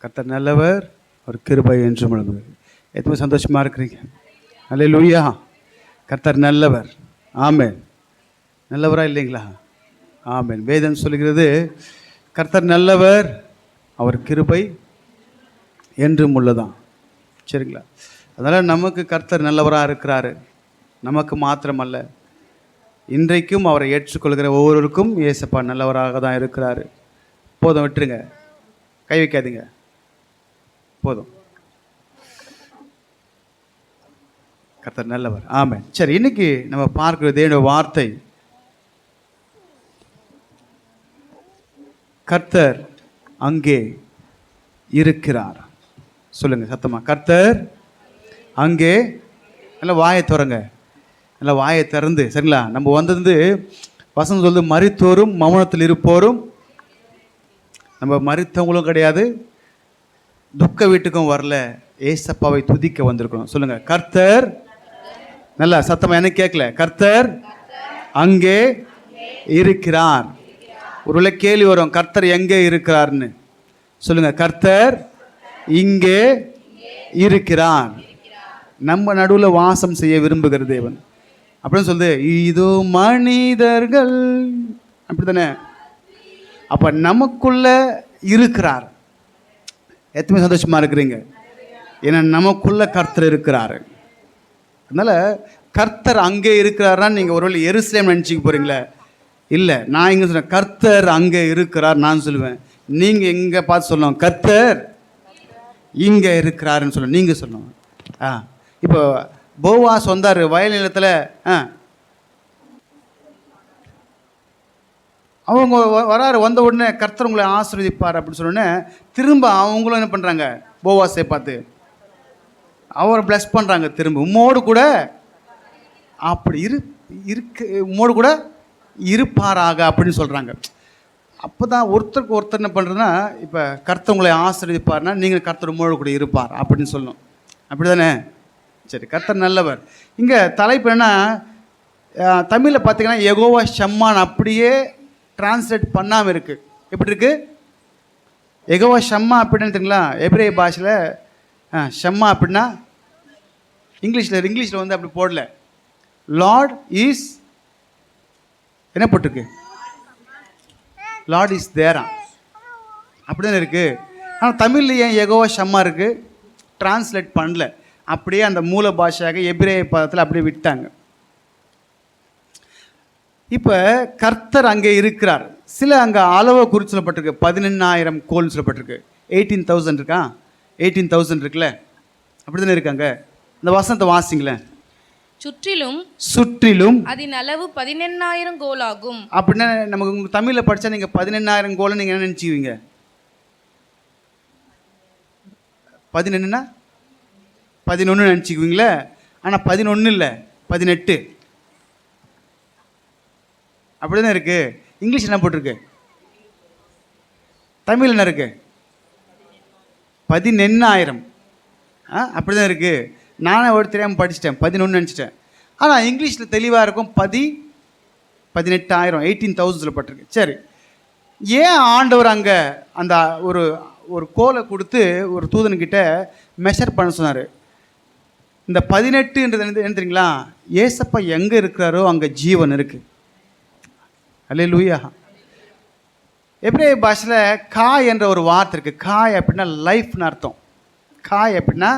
கர்த்தர் நல்லவர், அவர் கிருபை என்றும் உள்ளது. எத்தனை சந்தோஷமாக இருக்கிறீங்க? அல்லேலூயா. கர்த்தர் நல்லவர். ஆமென். நல்லவரா இல்லைங்களா? ஆமென். வேதம் சொல்கிறது கர்த்தர் நல்லவர், அவர் கிருபை என்றும் உள்ளதான். சரிங்களா? அதனால் நமக்கு கர்த்தர் நல்லவராக இருக்கிறாரு. நமக்கு மாத்திரமல்ல, இன்றைக்கும் அவரை ஏற்றுக்கொள்கிற ஒவ்வொருவருக்கும் இயேசப்பா நல்லவராக தான் இருக்கிறாரு. போதும், விட்டுருங்க, கை வைக்காதீங்க, போதும். கர்த்தர் நல்லவர். ஆமென். சரி, இன்னைக்கு நம்ம பார்க்கிற தேவனுடைய வார்த்தை, கர்த்தர் அங்கே இருக்கிறார். சொல்லுங்க சத்தமா, கர்த்தர் அங்கே. நல்லா வாயை திறங்க, நல்லா வாயை திறந்து. சரிங்களா? நம்ம வந்தது வசனம் சொல்லுது, மரித்தோரும் மௌனத்தில் இருப்போரும். நம்ம மரித்தவங்களும் கிடையாது, துக்க வீட்டுக்கும் வரல, ஏசப்பாவை துதிக்க வந்திருக்கணும். சொல்லுங்க, கர்த்தர். நல்லா சத்தமா, எனக்கு கேட்கல. கர்த்தர் அங்கே இருக்கிறார். ஒருவேளை கேள்வி வரும், கர்த்தர் எங்கே இருக்கிறார்னு. சொல்லுங்க, கர்த்தர் இங்கே இருக்கிறார். நம்ம நடுவில் வாசம் செய்ய விரும்புகிற தேவன் அப்படின்னு சொல்லுது. இதோ மனிதர்கள், அப்படித்தானே? அப்ப நமக்குள்ள இருக்கிறார். எத்தனை சந்தோஷமா இருக்கிறீங்க? ஏன்னா நமக்குள்ள கர்த்தர் இருக்கிறாரு. அதனால கர்த்தர் அங்கே இருக்கிறாரா? நீங்க ஒருவேளை எருசலேம் நினைச்சுக்க போறீங்களே? இல்லை, நான் இங்கே சொல்றேன் கர்த்தர் அங்கே இருக்கிறார். நான் சொல்லுவேன், நீங்க எங்க பார்த்து சொல்லணும், கர்த்தர் இங்கே இருக்கிறாருன்னு சொல்ல. நீங்க சொல்லணும். இப்போ போவாஸ் வந்தார் வயல் நிலத்தில். அவங்க வராரு, வந்த உடனே கர்த்தர் உங்களை ஆசீர்வதிப்பார் அப்படின்னு சொன்னோடனே திரும்ப அவங்களும் என்ன பண்ணுறாங்க, போவாஸை பார்த்து அவரை பிளஸ் பண்ணுறாங்க. திரும்ப உம்மோடு கூட அப்படி உம்மோடு கூட இருப்பாராக அப்படின்னு சொல்கிறாங்க. அப்போ தான் ஒருத்தருக்கு ஒருத்தர் என்ன பண்ணுறதுன்னா, இப்போ கர்த்தர் உங்களை ஆசீர்வதிப்பார்னா நீங்கள் கர்த்தர் உம்மோடு கூட இருப்பார் அப்படின்னு சொல்லணும். அப்படி தானே? சரி, கர்த்தர் நல்லவர். இங்கே தலைப்பு என்னன்னா, தமிழில் பார்த்தீங்கன்னா யெகோவா ஷம்மான் அப்படியே டிரான்ஸ்லேட் பண்ணாமல் இருக்குது. எப்படி இருக்குது? யெகோவா ஷம்மா அப்படின்னு தெரியுங்களா? எபிரேய பாஷையில் ஷம்மா அப்படின்னா இங்கிலீஷில் வந்து அப்படி போடல. லார்ட் இஸ் என்ன போட்டிருக்கு? லார்ட் இஸ் தேரா, அப்படி தானே இருக்குது. ஆனால் தமிழில் ஏன் யெகோவா ஷம்மா இருக்குது? டிரான்ஸ்லேட் பண்ணல, அப்படியே அந்த மூல பாஷையாக எபிரேய பதத்தில் அப்படியே விட்டாங்க. இப்போ கர்த்தர் அங்கே இருக்கிறார். சில அங்கே அளவை குறித்து சொல்லப்பட்டிருக்கு. 18,000 கோல் சொல்லப்பட்டிருக்கு. 18,000 இருக்கா? 18,000 இருக்குல்ல, அப்படி தானே இருக்காங்க. இந்த வசனத்தை வாசிங்களேன். சுற்றிலும் அதன் அளவு 18,000 கோல் ஆகும். அப்படின்னா நமக்கு உங்கள் தமிழில் படித்தா நீங்கள் 18,000 கோலை நீங்கள் என்ன நினச்சிக்குவீங்க? 11ன்னா 11 நினச்சிக்குவீங்களே. ஆனால் 11 இல்லை, 18 அப்படி தானே இருக்குது. இங்கிலீஷ் என்ன போட்டிருக்கு? தமிழ் என்ன இருக்குது? 18,000. அப்படி தான் இருக்குது. நானே ஒரு தெரியாமல் படிச்சிட்டேன், 11 நினச்சிட்டேன். ஆனால் இங்கிலீஷில் தெளிவாக இருக்கும், 18,000 18,000 சொல்லப்பட்டிருக்கு. சரி, ஏன் ஆண்டவர் அங்கே அந்த ஒரு கோலை கொடுத்து ஒரு தூதன்கிட்ட மெஷர் பண்ண சொன்னார்? இந்த 18ன்றது என்ன தெரியுங்களா? ஏசப்பா எங்கே இருக்கிறாரோ அங்கே ஜீவன் இருக்குது. அல்லேலூயா. எபிரேய பாஷையில் காய் என்ற ஒரு வார்த்தை இருக்குது. காய் அப்படின்னா லைஃப்னு அர்த்தம். காய் அப்படின்னா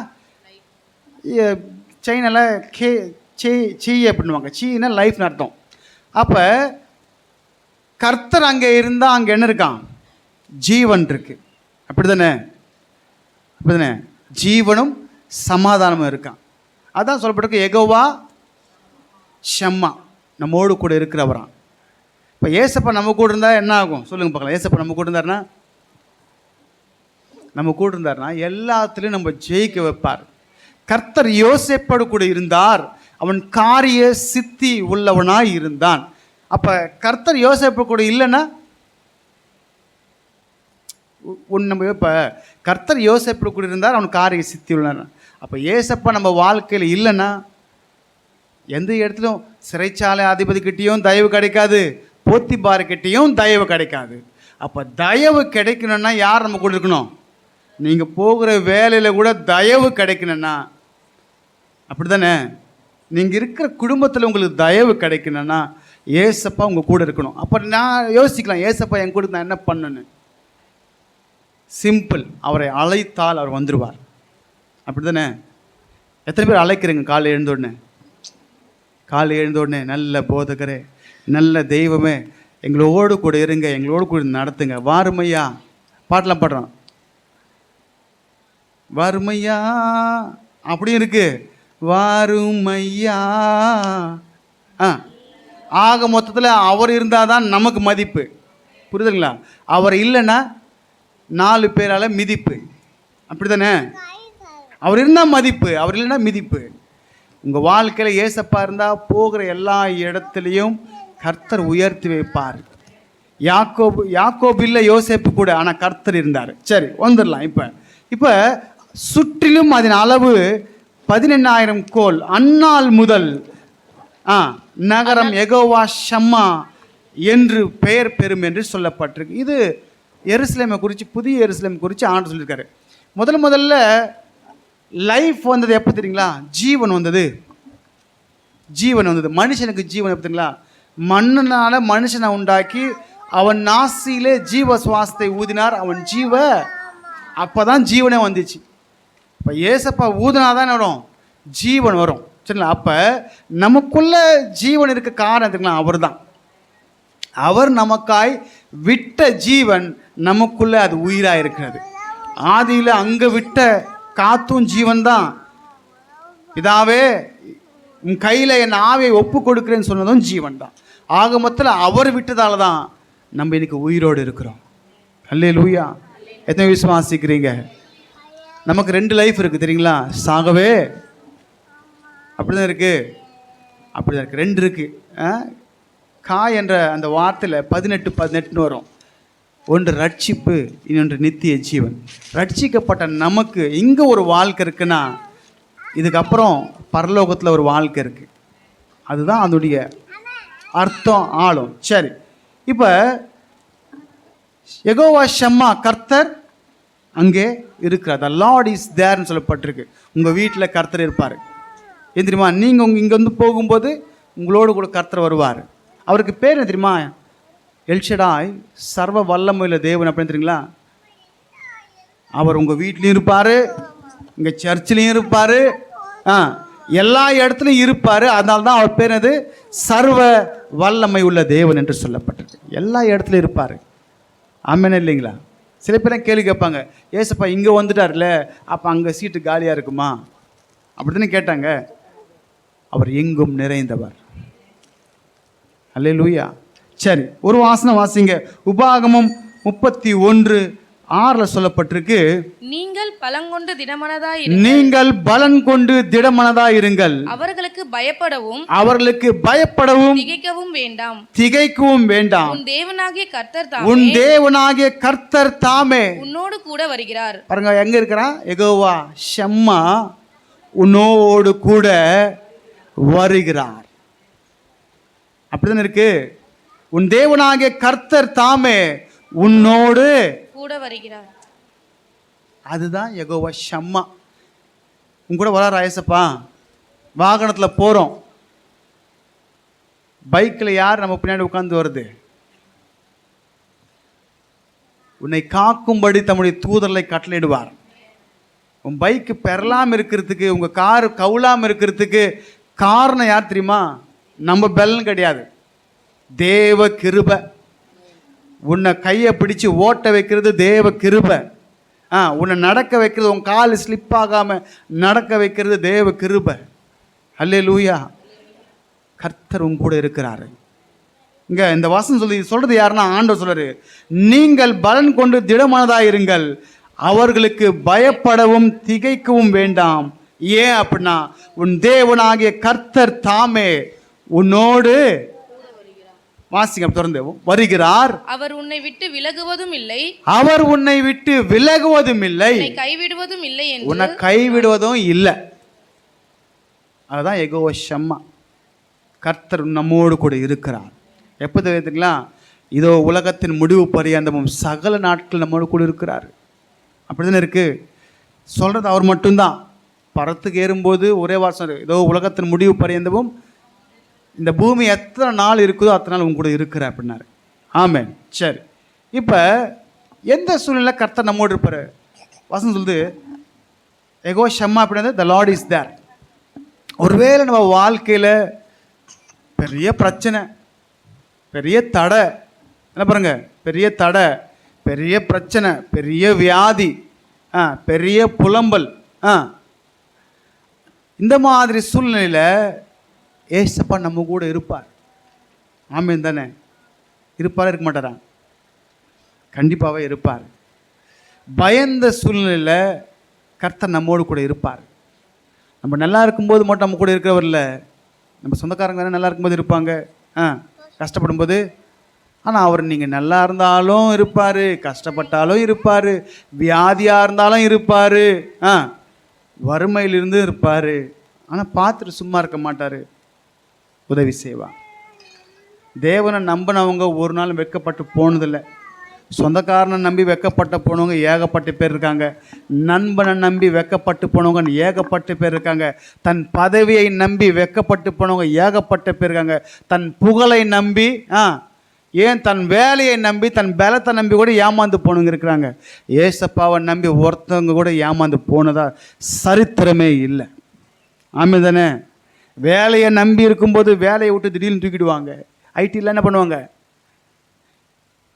சைனால சீ அப்படின்வாங்க. சீனா லைஃப்னு அர்த்தம். அப்போ கர்த்தர் அங்கே இருந்தால் அங்கே என்ன இருக்கான்? ஜீவன் இருக்கு. அப்படி தானே? அப்படி தானே? ஜீவனும் சமாதானமும் இருக்கான். அதான் சொல்லப்பட்டிருக்கு, யெகோவா ஷம்மா, நம்மோடு கூட இருக்கிறவரான். இப்போ ஏசப்பா நம்ம கூட இருந்தால் என்ன ஆகும் சொல்லுங்க பார்க்கலாம். ஏசப்பா நம்ம கூட இருந்தார்னா எல்லாத்துலேயும் நம்ம ஜெயிக்க வைப்பார். கர்த்தர் யோசேப்போடு கூட இருந்தார், அவன் காரிய சித்தி உள்ளவனாய் இருந்தான். அப்போ கர்த்தர் யோசேப்பு கூட இல்லைன்னா நம்ம இப்போ கர்த்தர் யோசேப்பு கூட இருந்தார், அவன் காரிய சித்தி உள்ளன. அப்போ ஏசப்பா நம்ம வாழ்க்கையில் இல்லைன்னா எந்த இடத்துலையும் சிறைச்சாலை அதிபதிக்கிட்டேயும் தயவு கிடைக்காது, போத்திபார்கிட்டையும் தயவு கிடைக்காது. அப்போ தயவு கிடைக்கணும்னா யார் நம்ம கூட இருக்கணும்? நீங்கள் போகிற வேலையில் கூட தயவு கிடைக்கணும்னா, அப்படி தானே? நீங்கள் இருக்கிற குடும்பத்தில் உங்களுக்கு தயவு கிடைக்கணும்னா ஏசப்பா உங்கள் கூட இருக்கணும். அப்போ நான் யோசிக்கலாம், ஏசப்பா என் கூட நான் என்ன பண்ணணும்? சிம்பிள், அவரை அழைத்தால் அவர் வந்துடுவார். அப்படி தானே? எத்தனை பேர் அழைக்கிறீங்க காலை எழுந்தோடனே? காலை எழுந்தோடனே, நல்ல போதகரே, நல்ல தெய்வமே, எங்களோடு கூட இருங்க, எங்களோடு கூட நடத்துங்க, வாருமையா பாட்டெலாம் பாடுறோம், வாருமையா அப்படி இருக்கு, வாருமையா. ஆக மொத்தத்தில் அவர் இருந்தால் தான் நமக்கு மதிப்பு, புரியுதுங்களா? அவர் இல்லைன்னா 4 பேரால் மிதிப்பு, அப்படி தானே? அவர் இருந்தால் மதிப்பு, அவர் இல்லைன்னா மிதிப்பு. உங்கள் வாழ்க்கையில் ஏசப்பா இருந்தால் போகிற எல்லா இடத்துலையும் கர்த்தர் உயர்த்தி வைப்பார். யாக்கோபு இல்லை, யோசேப்பு கூட, ஆனால் கர்த்தர் இருந்தார். சரி, வந்துடலாம். இப்போ சுற்றிலும் அதன் அளவு 14,000 கோல். அந்நாள் முதல் நகரம் யெகோவா ஷம்மா என்று பெயர் பெறும் என்று சொல்லப்பட்டிருக்கு. இது எருசலேமை குறித்து, புதிய எருசலேம் குறித்து ஆண்டு சொல்லியிருக்காரு. முதல்ல லைஃப் வந்தது எப்போ தெரியுங்களா? ஜீவன் வந்தது. மனுஷனுக்கு ஜீவன் எப்போ தெரியுங்களா? மண்ணினால மனுஷனை உண்டாக்கி அவன் நாசியிலே ஜீவ சுவாசத்தை ஊதினார், அவன் அப்போ தான் ஜீவனே வந்துச்சு. இப்போ ஏசப்பா ஊதினாதான் வரும், ஜீவன் வரும். சரிங்களா? அப்போ நமக்குள்ள ஜீவன் இருக்க காரணம் தெரியுங்களா? அவர் தான். அவர் நமக்காய் விட்ட ஜீவன் நமக்குள்ள அது உயிராக இருக்கிறது. ஆதியில் அங்கே விட்ட காத்தும் ஜீவன் தான். இதாவே உன் கையில் என் ஆவியை ஒப்பு கொடுக்குறேன்னு சொன்னதும் ஜீவன் தான். ஆக மொத்தத்தில் அவர் விட்டதால தான் நம்ம இன்னைக்கு உயிரோடு இருக்கிறோம். அல்லேலூயா. எத்தனை விசுவாசிக்கிறீங்க? நமக்கு 2 லைஃப் இருக்குது தெரியுங்களா? சாகவே அப்படி தான் இருக்குது, 2 இருக்குது. காய் என்ற அந்த வார்த்தையில் 18 வரும். ஒன்று ரட்சிப்பு, இன்னொன்று நித்திய ஜீவன். ரட்சிக்கப்பட்ட நமக்கு இங்கே ஒரு வாழ்க்கை இருக்குன்னா, இதுக்கப்புறம் பரலோகத்தில் ஒரு வாழ்க்கை இருக்குது. அதுதான் அதனுடைய அர்த்தம், ஆழம். சரி, இப்போ யெகோவா ஷம்மா, கர்த்தர் அங்கே இருக்கிறார். த லார்ட் இஸ் தேர்னு சொல்லப்பட்டிருக்கு. உங்கள் வீட்டில் கர்த்தர் இருப்பார். ஏன் தெரியுமா? நீங்கள் இங்கே வந்து போகும்போது உங்களோடு கூட கர்த்தர் வருவார். அவருக்கு பேர் என்ன தெரியுமா? எல்ஷடாய், சர்வ வல்லமையுள்ள தேவன். அப்படின்னு தெரியுங்களா? அவர் உங்கள் வீட்லேயும் இருப்பார், இங்கே சர்ச்சிலையும் இருப்பார், எல்லா இடத்துலையும் இருப்பார். அதனால தான் அவர் பேர் அது சர்வ வல்லமை உள்ள தேவன் என்று சொல்லப்பட்டிருக்கு. எல்லா இடத்துலையும் இருப்பார். ஆமென் இல்லைங்களா? சில பேர் கேள்வி கேட்பாங்க, ஏசப்பா இங்கே வந்துட்டார்ல, அப்போ அங்கே சீட்டு காலியாக இருக்குமா? அப்படி தானே கேட்டாங்க. அவர் எங்கும் நிறைந்தவர். அல்லேலூயா. சரி, ஒரு வாசனை வாசிங்க. உபாகமம் 31:6 சொல்லப்பட்டிருக்கு, நீங்கள் பலன் கொண்டு திடமனதாய் இருங்கள், அவர்களுக்கு பயப்படவும் திகைக்கவும் வேண்டாம். உன் தேவனாகிய கர்த்தர் தாமே உன்னோடு கூட வருகிறார். பாருங்க, எங்க இருக்கிறான்? யெகோவா ஷம்மா உன்னோடு கூட வருகிறார். அப்படிதான் இருக்கு. உன் தேவனாகிய கர்த்தர் தாமே உன்னோடு கூட வருகிறார். அதுதான் யெகோவா ஷம்மா. உன் கூட வரார் ஏசப்பா. வாகனத்தில் போகிறோம், பைக்கில் யார் நம்ம பின்னாடி உட்காந்து வருது? உன்னை காக்கும்படி தம்முடைய தூதர்களை கட்டளையிடுவார். உன் பைக்கு பெறலாம் இருக்கிறதுக்கு, உங்கள் காரு கவுளாமல் இருக்கிறதுக்கு காரணம் யார் தெரியுமா? நம்ம பெலன் கிடையாது, தேவ கிருபை. உன்னை கையை பிடிச்சு ஓட்ட வைக்கிறது தேவ கிருபை. உன்னை நடக்க வைக்கிறது, உன் கால் ஸ்லிப் ஆகாமல் நடக்க வைக்கிறது தேவ கிருபை. அல்லேலூயா. கர்த்தர் உன் கூட இருக்கிறாரு. இங்கே இந்த வசனம் சொல்றது யாருன்னா, ஆண்டவர் சொல்றாரு, நீங்கள் பலன் கொண்டு திடமானதாக இருங்கள், அவர்களுக்கு பயப்படவும் திகைக்கவும் வேண்டாம். ஏன் அப்படின்னா, உன் தேவனாகிய கர்த்தர் தாமே உன்னோடு வாசிங்க தொடர்ந்து வருகிறார். அவர் உன்னை விட்டு விலகுவதும் இல்லை, உன்னை கைவிடுவதும் இல்லை. அதுதான் யெகோவா ஷம்மா. கர்த்தர் நம்மோடு கூட இருக்கிறார். எப்போ தெரியுங்களா? இதோ உலகத்தின் முடிவு பரியந்தமும் சகல நாட்கள் நம்மோடு கூட இருக்கிறார். அப்படி தானே இருக்குது. சொல்கிறது அவர் மட்டும்தான். பரத்துக்கு ஏறும்போது ஒரே வாசம், ஏதோ உலகத்தின் முடிவு பரியந்தவும் இந்த பூமி எத்தனை நாள் இருக்குதோ அத்தனை நாள் உங்க கூட இருக்கிற அப்படின்னாரு. ஆமென். சரி, இப்போ எந்த சூழ்நிலை கர்த்தர் நம்மோடு இருப்பார்? வசனம் சொல்லுது, எகோ ஷம்மா அப்படின்னா த லார்ட் இஸ் தேர். ஒருவேளை நம்ம வாழ்க்கையில் பெரிய பிரச்சனை, பெரிய தடை, என்ன பாருங்க, பெரிய தடை, பெரிய பிரச்சனை, பெரிய வியாதி, பெரிய புலம்பல், இந்த மாதிரி சூழ்நிலையில் ஏசப்பா நம்ம கூட இருப்பார். ஆமென் தானே? இருப்பாரா, இருக்க மாட்டாரா? கண்டிப்பாகவே இருப்பார். பயந்த சூழ்நிலையில் கர்த்தர் நம்மோடு கூட இருப்பார். நம்ம நல்லா இருக்கும்போது மட்டும் நம்ம கூட இருக்கிறவர் இல்லை. நம்ம சொந்தக்காரங்க தானே நல்லா இருக்கும்போது இருப்பாங்க, கஷ்டப்படும்போது. ஆனால் அவர் நீங்கள் நல்லா இருந்தாலும் இருப்பார், கஷ்டப்பட்டாலும் இருப்பார், வியாதியாக இருந்தாலும் இருப்பார், வறுமையிலிருந்து இருப்பார். ஆனால் பார்த்துட்டு சும்மா இருக்க மாட்டார், உதவி செய்வார். தேவனை நம்பினவங்க ஒரு நாள் வெட்கப்பட்டு போனதில்லை. சொந்தக்காரனை நம்பி வெட்கப்பட்டு போனவங்க ஏகப்பட்ட பேர் இருக்காங்க. நண்பனை நம்பி வெட்கப்பட்டு போனவங்க ஏகப்பட்ட பேர் இருக்காங்க. தன் பதவியை நம்பி வெட்கப்பட்டு போனவங்க ஏகப்பட்ட பேர் இருக்காங்க. தன் புகழை நம்பி, ஏன் தன் வேலையை நம்பி, தன் பலத்தை நம்பி கூட ஏமாந்து போனவங்க இருக்கிறாங்க. ஏசப்பாவை நம்பி ஒருத்தவங்க கூட ஏமாந்து போனதா சரித்திரமே இல்லை. ஆமாம் தானே? வேலையை நம்பி இருக்கும்போது வேலையை விட்டு திடீர்னு தூக்கிடுவாங்க. ஐடியில் என்ன பண்ணுவாங்க?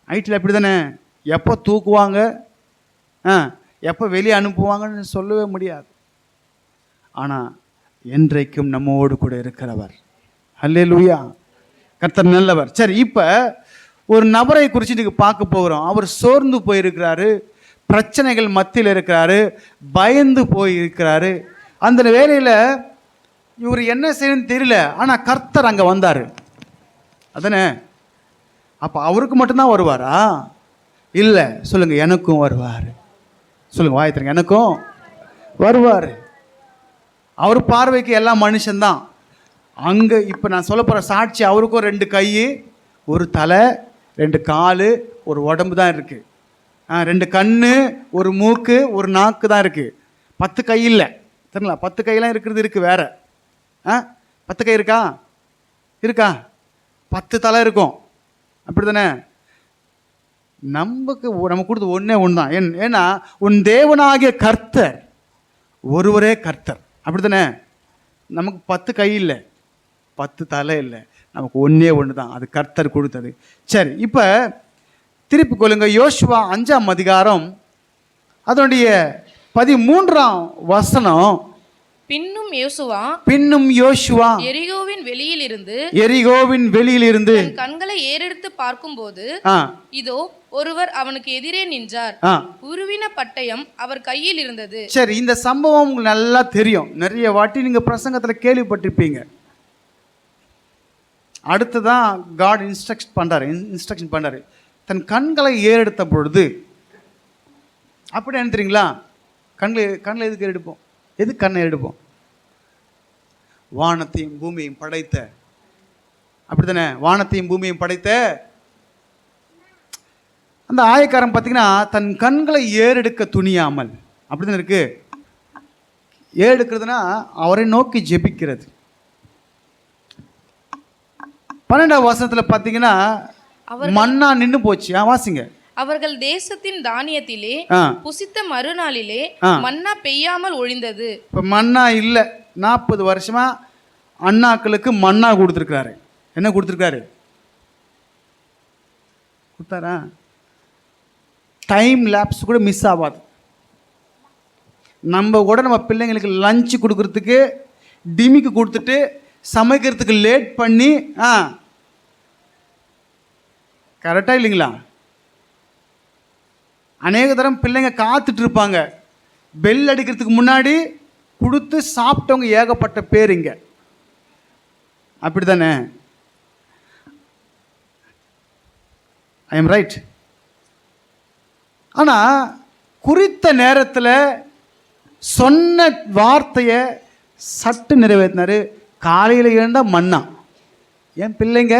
ஐடியில் அப்படி தானே, எப்போ தூக்குவாங்க, எப்போ வெளியே அனுப்புவாங்கன்னு சொல்லவே முடியாது. ஆனால் என்றைக்கும் நம்மோடு கூட இருக்கிறவர். அல்லேலூயா, கர்த்தர் நல்லவர். சரி, இப்போ ஒரு நபரை குறித்து நீங்கள் பார்க்க போகிறோம். அவர் சோர்ந்து போயிருக்கிறாரு, பிரச்சனைகள் மத்தியில் இருக்கிறாரு, பயந்து போயிருக்கிறாரு. அந்த வேலையில் இவர் என்ன செய்யணும்னு தெரியல. ஆனால் கர்த்தர் அங்கே வந்தார், அதானே? அப்போ அவருக்கு மட்டும்தான் வருவாரா? இல்லை, சொல்லுங்கள், எனக்கும் வருவார். சொல்லுங்கள், வாயத்திரங்க, எனக்கும் வருவார். அவர் பார்வைக்கு எல்லாம் மனுஷன்தான். அங்கே இப்போ நான் சொல்ல போகிற சாட்சி, அவருக்கும் 2 கை, ஒரு தலை, 2 கால், ஒரு உடம்பு தான் இருக்குது. 2 கண், ஒரு மூக்கு, ஒரு நாக்கு தான் இருக்குது. 10 கை இல்லை, சரிங்களா? 10 கையெல்லாம் இருக்கிறது இருக்குது வேறு. 10 கை இருக்கா? இருக்கா? 10 தலை இருக்கும், அப்படி தானே? நமக்கு கொடுத்து ஒன்றே ஒன்று தான். ஏன்னா உன் தேவனாகிய கர்த்தர் ஒருவரே கர்த்தர், அப்படி தானே? நமக்கு 10 கை இல்லை, 10 தலை இல்லை, நமக்கு ஒன்றே ஒன்று தான், அது கர்த்தர் கொடுத்தது. சரி, இப்போ திருப்பி கொள்ளுங்க, யோசுவா 5ஆம் அதிகாரம் அதனுடைய 13ஆம் வசனம். பின்னும் யோசுவா எரிகோவின் வெளியிலிருந்து கண்களை ஏறெடுத்து பார்க்கும்போது, இதோ ஒருவர் அவனுக்கு எதிரே நின்றார். உருவின பட்டயம் அவர் கையில் இருந்தது. சரி, இந்த சம்பவம் உங்களுக்கு நல்லா தெரியும், நிறைய வாட்டி நீங்க பிரசங்கத்தில் கேள்விப்பட்டிருப்பீங்க. அடுத்ததான் காட் இன்ஸ்ட்ரக்ஷன் பண்றாரு. தன் கண்களை ஏறெடுத்த பொழுது, அப்படி நினைக்கிறீங்களா? கண்களை எதுக்கு எடுப்போம்? எது கண்ணை எடுப்போம்? வானத்தையும் பூமியையும் படைத்த, அப்படி தானே? வானத்தையும் பூமியையும் படைத்த அந்த ஆயக்காரன் பார்த்தீங்கன்னா, தன் கண்களை ஏறெடுக்க துணியாமல், அப்படி தானே இருக்கு. ஏறெடுக்கிறதுனா அவரை நோக்கி ஜெபிக்கிறது. 12ஆம் வசனத்தில் பார்த்தீங்கன்னா, மன்னா நின்று போச்சு. வாசிங்க. அவர்கள் தேசத்தின் தானியத்திலே புசித்த மறுநாளிலே மன்னா பெய்யாமல் ஒழிந்தது. இப்போ மன்னா இல்லை. 40 வருஷமா அண்ணாக்களுக்கு மன்னா கொடுத்துருக்காரு. என்ன கொடுத்துருக்காரு? கொடுத்தாரா? டைம் லேப்ஸ் கூட மிஸ் ஆகாது. நம்ம கூட நம்ம பிள்ளைங்களுக்கு லஞ்சு கொடுக்கறதுக்கு டிமிக்கு கொடுத்துட்டு சமைக்கிறதுக்கு லேட் பண்ணி, கரெக்டாக இல்லைங்களா? அநேக தரம் பிள்ளைங்க காத்துட்டு இருப்பாங்க, பெல் அடிக்கிறதுக்கு முன்னாடி கொடுத்து சாப்பிட்டவங்க ஏகப்பட்ட பேர் இங்க, அப்படி தானே? I am right. ஆனால் குறித்த நேரத்தில் சொன்ன வார்த்தையை சட்டு நிறைவேற்றினார். காலையில் எழுந்தால் மன்னா. என் பிள்ளைங்க,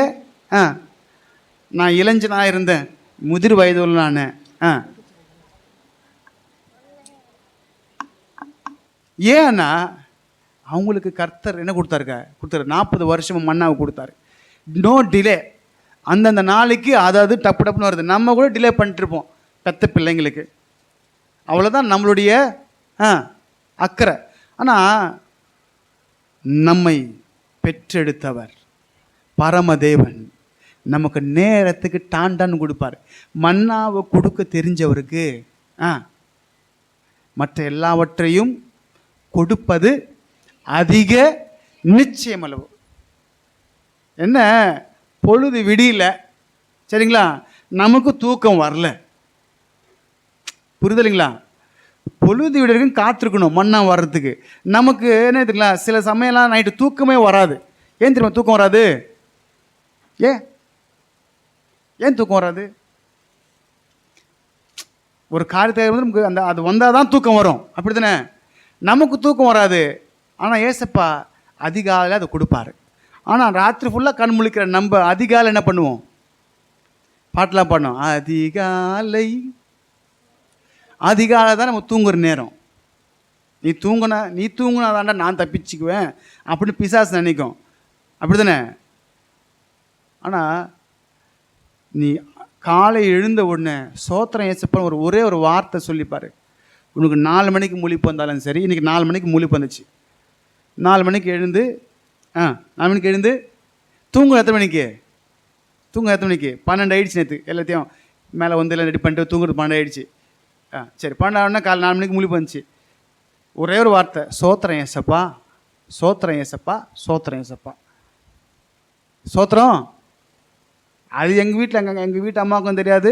நான் இளைஞனாக இருந்தேன், முதிர் வயதுள்ள நான், ஏன்னா அவங்களுக்கு கர்த்தர் என்ன கொடுத்தாரு 40 வருஷம் மன்னாவை கொடுத்தாரு. No delay. அந்தந்த நாளைக்கு அதாவது டப்பு டப்புன்னு வருது. நம்ம கூட டிலே பண்ணிட்டுருப்போம் பெத்த பிள்ளைங்களுக்கு. அவ்வளோதான் நம்மளுடைய அக்கறை. ஆனால் நம்மை பெற்றெடுத்தவர் பரமதேவன் நமக்கு நேரத்துக்கு டாண்டான்னு கொடுப்பார். மன்னாவை கொடுக்க தெரிஞ்சவருக்கு மற்ற எல்லாவற்றையும் கொடுப்பது அதிக நிச்சயமளவு. என்ன பொழுது விடியல, சரிங்களா, நமக்கு தூக்கம் வரல, புரிதலைங்களா? பொழுது விடியலுக்கும் காத்திருக்கணும் மண்ணா வர்றதுக்கு. நமக்கு என்ன தெரியுங்களா, சில சமயம்லாம் நைட்டு தூக்கமே வராது. ஏன் தெரியுமா தூக்கம் வராது? ஏன் தூக்கம் வராது? ஒரு காரியத்தை வந்து நமக்கு அது வந்தால் தான் தூக்கம் வரும், அப்படி தானே? நமக்கு தூக்கம் வராது. ஆனால் ஏசப்பா அதிகாலையில் அதை கொடுப்பாரு. ஆனால் ராத்திரி ஃபுல்லாக கண் முழிக்கிற நம்ம அதிகாலை என்ன பண்ணுவோம்? பாட்டெலாம் பாடணும். அதிகாலை தான் நம்ம தூங்குற நேரம். நீ தூங்குனாதாண்டா நான் தப்பிச்சுக்குவேன் அப்படின்னு பிசாசு நினைக்கும், அப்படி தானே? ஆனால் நீ காலை எழுந்த உடனே சோத்திரம் ஏசப்பான்னு ஒரே ஒரு வார்த்தை சொல்லிப்பார். உனக்கு 4 மணிக்கு முழிப்பு வந்தாலும் சரி. இன்றைக்கி 4 மணிக்கு முழிப்பு வந்துச்சு. 4 மணிக்கு எழுந்து 4 மணிக்கு எழுந்து தூங்க எத்தனை மணிக்கு? 12 ஆகிடுச்சு. நேற்று எல்லாத்தையும் மேலே வந்து எல்லாம் ரெடி பண்ணிட்டு தூங்குறது 12 ஆகிடுச்சு. சரி, 12 ஆகுனா காலை 4 மணிக்கு முழிப்பு வந்துச்சு. ஒரே ஒரு வார்த்தை, சோத்திரம் ஏசப்பா, சோத்திரம் ஏசப்பா, சோத்திரம் ஏசப்பா. சோத்திரம் அது எங்கள் வீட்டில் எங்கள் வீட்டு அம்மாவுக்கும் தெரியாது,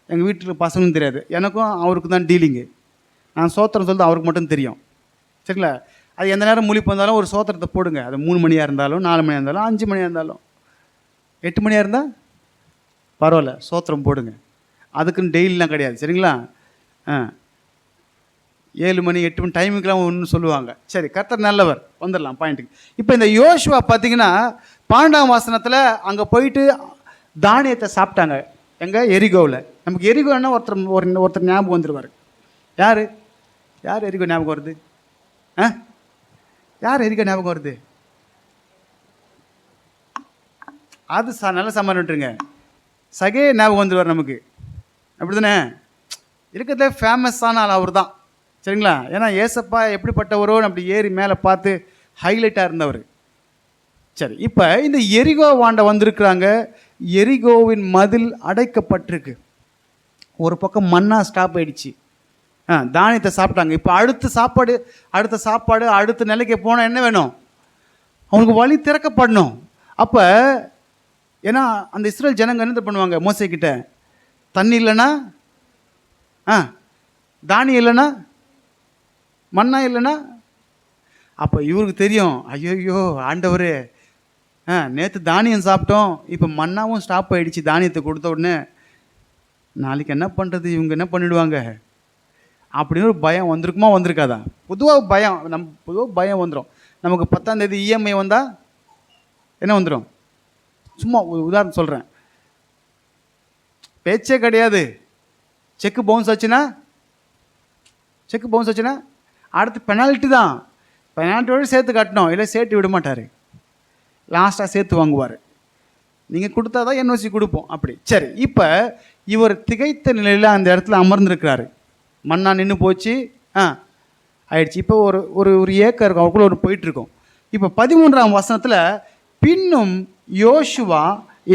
எங்கள் வீட்டில் பசங்களும் தெரியாது. எனக்கும் அவருக்கு தான் டீலிங்கு. நான் சோத்திரம் சொல்லிட்டு அவருக்கு மட்டும் தெரியும், சரிங்களா? அது எந்த நேரம் முழிப்பு வந்தாலும் ஒரு சோத்திரத்தை போடுங்க. அது 3 மணியாக இருந்தாலும் 4 மணியாக இருந்தாலும் 5 மணியாக இருந்தாலும் 8 மணியாக இருந்தால் பரவாயில்ல, சோத்திரம் போடுங்க. அதுக்குன்னு டெய்லிலாம் கிடையாது, சரிங்களா? 7 மணி 8 மணி டைமுக்கெலாம் ஒன்று சொல்லுவாங்க. சரி, கர்த்தர் நல்லவர். வந்துடலாம் பாயிண்ட்டுக்கு. இப்போ இந்த யோசுவா பார்த்தீங்கன்னா 12ஆம் வசனத்தில் அங்கே போயிட்டு தானியத்தை சாப்பிட்டாங்க. எங்கே? எரிகோவில். நமக்கு எரிகோன்னா ஒருத்தர் ஞாபகம் வந்துடுவார். யார் எரிகோ ஞாபகம் வருது? யார் எரிகோ ஞாபகம் வருது? அது நல்ல சமாளம் விட்டுருங்க. சகே ஞாபகம் வந்துடுவார் நமக்கு, அப்படி தானே? இருக்கிறதுல ஃபேமஸான ஆள் அவர் தான், சரிங்களா? ஏன்னா ஏசப்பா எப்படிப்பட்டவரோ அப்படி ஏறி மேலே பார்த்து ஹைலைட்டாக இருந்தவர். சரி, இப்போ இந்த எரிகோ வாண்ட வந்திருக்கிறாங்க. எரிகோவின் மதில் அடைக்கப்பட்டிருக்கு. ஒரு பக்கம் மண்ணா ஸ்டாப் ஆயிடுச்சு. தானியத்தை சாப்பிட்டாங்க. இப்போ அடுத்த சாப்பாடு அடுத்த நிலைக்கு போனால் என்ன வேணும்? அவங்களுக்கு வழி திறக்கப்படணும். அப்போ ஏன்னா அந்த இஸ்ரேல் ஜனங்க என்ன பண்ணுவாங்க? மோசே கிட்ட தண்ணி இல்லைன்னா, தானியம் இல்லைன்னா, மண்ணா இல்லைன்னா, அப்போ இவருக்கு தெரியும், ஐயோ ஆண்டவர், நேற்று தானியம் சாப்பிட்டோம், இப்போ மண்ணாவும் ஸ்டாப் ஆகிடுச்சு. தானியத்தை கொடுத்த உடனே நாளைக்கு என்ன பண்ணுறது, இவங்க என்ன பண்ணிவிடுவாங்க அப்படின்னு ஒரு பயம் வந்திருக்குமா? வந்திருக்காதா? பொதுவாக பயம் வந்துடும் நமக்கு. 10ஆம் தேதி இஎம்ஐ வந்தால் என்ன வந்துடும்? சும்மா உதாரணம் சொல்கிறேன், பேச்சே கிடையாது. செக்கு பவுன்ஸ் ஆச்சுன்னா அடுத்து பெனால்ட்டி தான். பெனால்ட்டியோடு சேர்த்து கட்டணும், இல்லை சேர்த்து விட மாட்டார், லாஸ்ட்டாக சேர்த்து வாங்குவார். நீங்கள் கொடுத்தா தான் என்ஓசி கொடுப்போம், அப்படி. சரி, இப்போ இவர் திகைத்த நிலையில் அந்த இடத்துல அமர்ந்திருக்கிறாரு. மண்ணா நின்று போச்சு, ஆயிடுச்சு. இப்போ ஒரு ஏக்கர் இருக்கும், அவருக்குள்ள ஒரு போயிட்டுருக்கோம். இப்போ 13ஆம் வசனத்தில் பின்னும் யோசுவா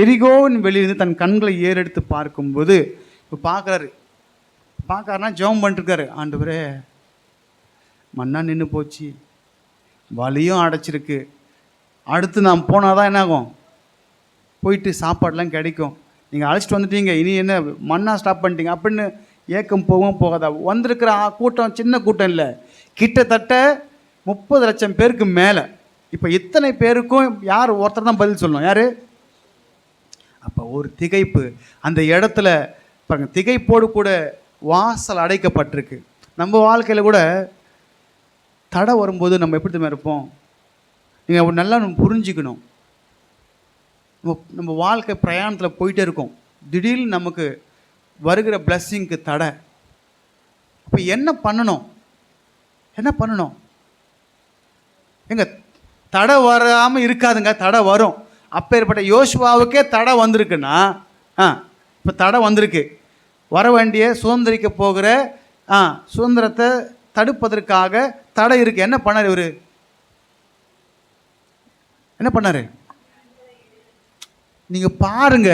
எரிகோவின் வெளியிருந்து தன் கண்களை ஏறெடுத்து பார்க்கும்போது, இப்போ பார்க்குறாருன்னா ஜெபம் பண்ணிட்டுருக்காரு. ஆண்டவரே, மண்ணா நின்று போச்சு, வலியும் அடைச்சிருக்கு, அடுத்து நாம் போனால் தான் என்னாகும்? போயிட்டு சாப்பாடெலாம் கிடைக்கும். நீங்கள் அழைச்சிட்டு வந்துட்டீங்க, இனி என்ன மண்ணா ஸ்டாப் பண்ணிட்டீங்க அப்படின்னு ஏக்கம் போகாதா? வந்திருக்கிற கூட்டம் சின்ன கூட்டம் இல்லை, கிட்டத்தட்ட 30 லட்சம் பேருக்கு மேலே. இப்போ இத்தனை பேருக்கும் யார்? ஒருத்தர் தான் பதில் சொல்லணும். யார்? அப்போ ஒரு திகைப்பு அந்த இடத்துல பாருங்கள். திகைப்போடு கூட வாசல் அடைக்கப்பட்டிருக்கு. நம்ம வாழ்க்கையில் கூட தடை வரும்போது நம்ம எப்படி தான் இருப்போம்? நீங்கள் நல்லா நம்ம புரிஞ்சுக்கணும். நம்ம வாழ்க்கை பிரயாணத்தில் போயிட்டே இருக்கோம், திடீர்னு நமக்கு வருகிற பிளஸ்ஸிங்க்கு தடை. அப்போ என்ன பண்ணணும்? எங்க தடை வராமல் இருக்காதுங்க, தடை வரும். அப்பேற்பட்ட யோசுவாவுக்கே தடை வந்திருக்குன்னா இப்போ தடை வந்திருக்கு. வர வேண்டிய சுதந்திரிக்க போகிற சுதந்திரத்தை தடுப்பதற்காக தடை இருக்கு. என்ன பண்ணார் இவர்? என்ன பண்ணார்? நீங்கள் பாருங்க,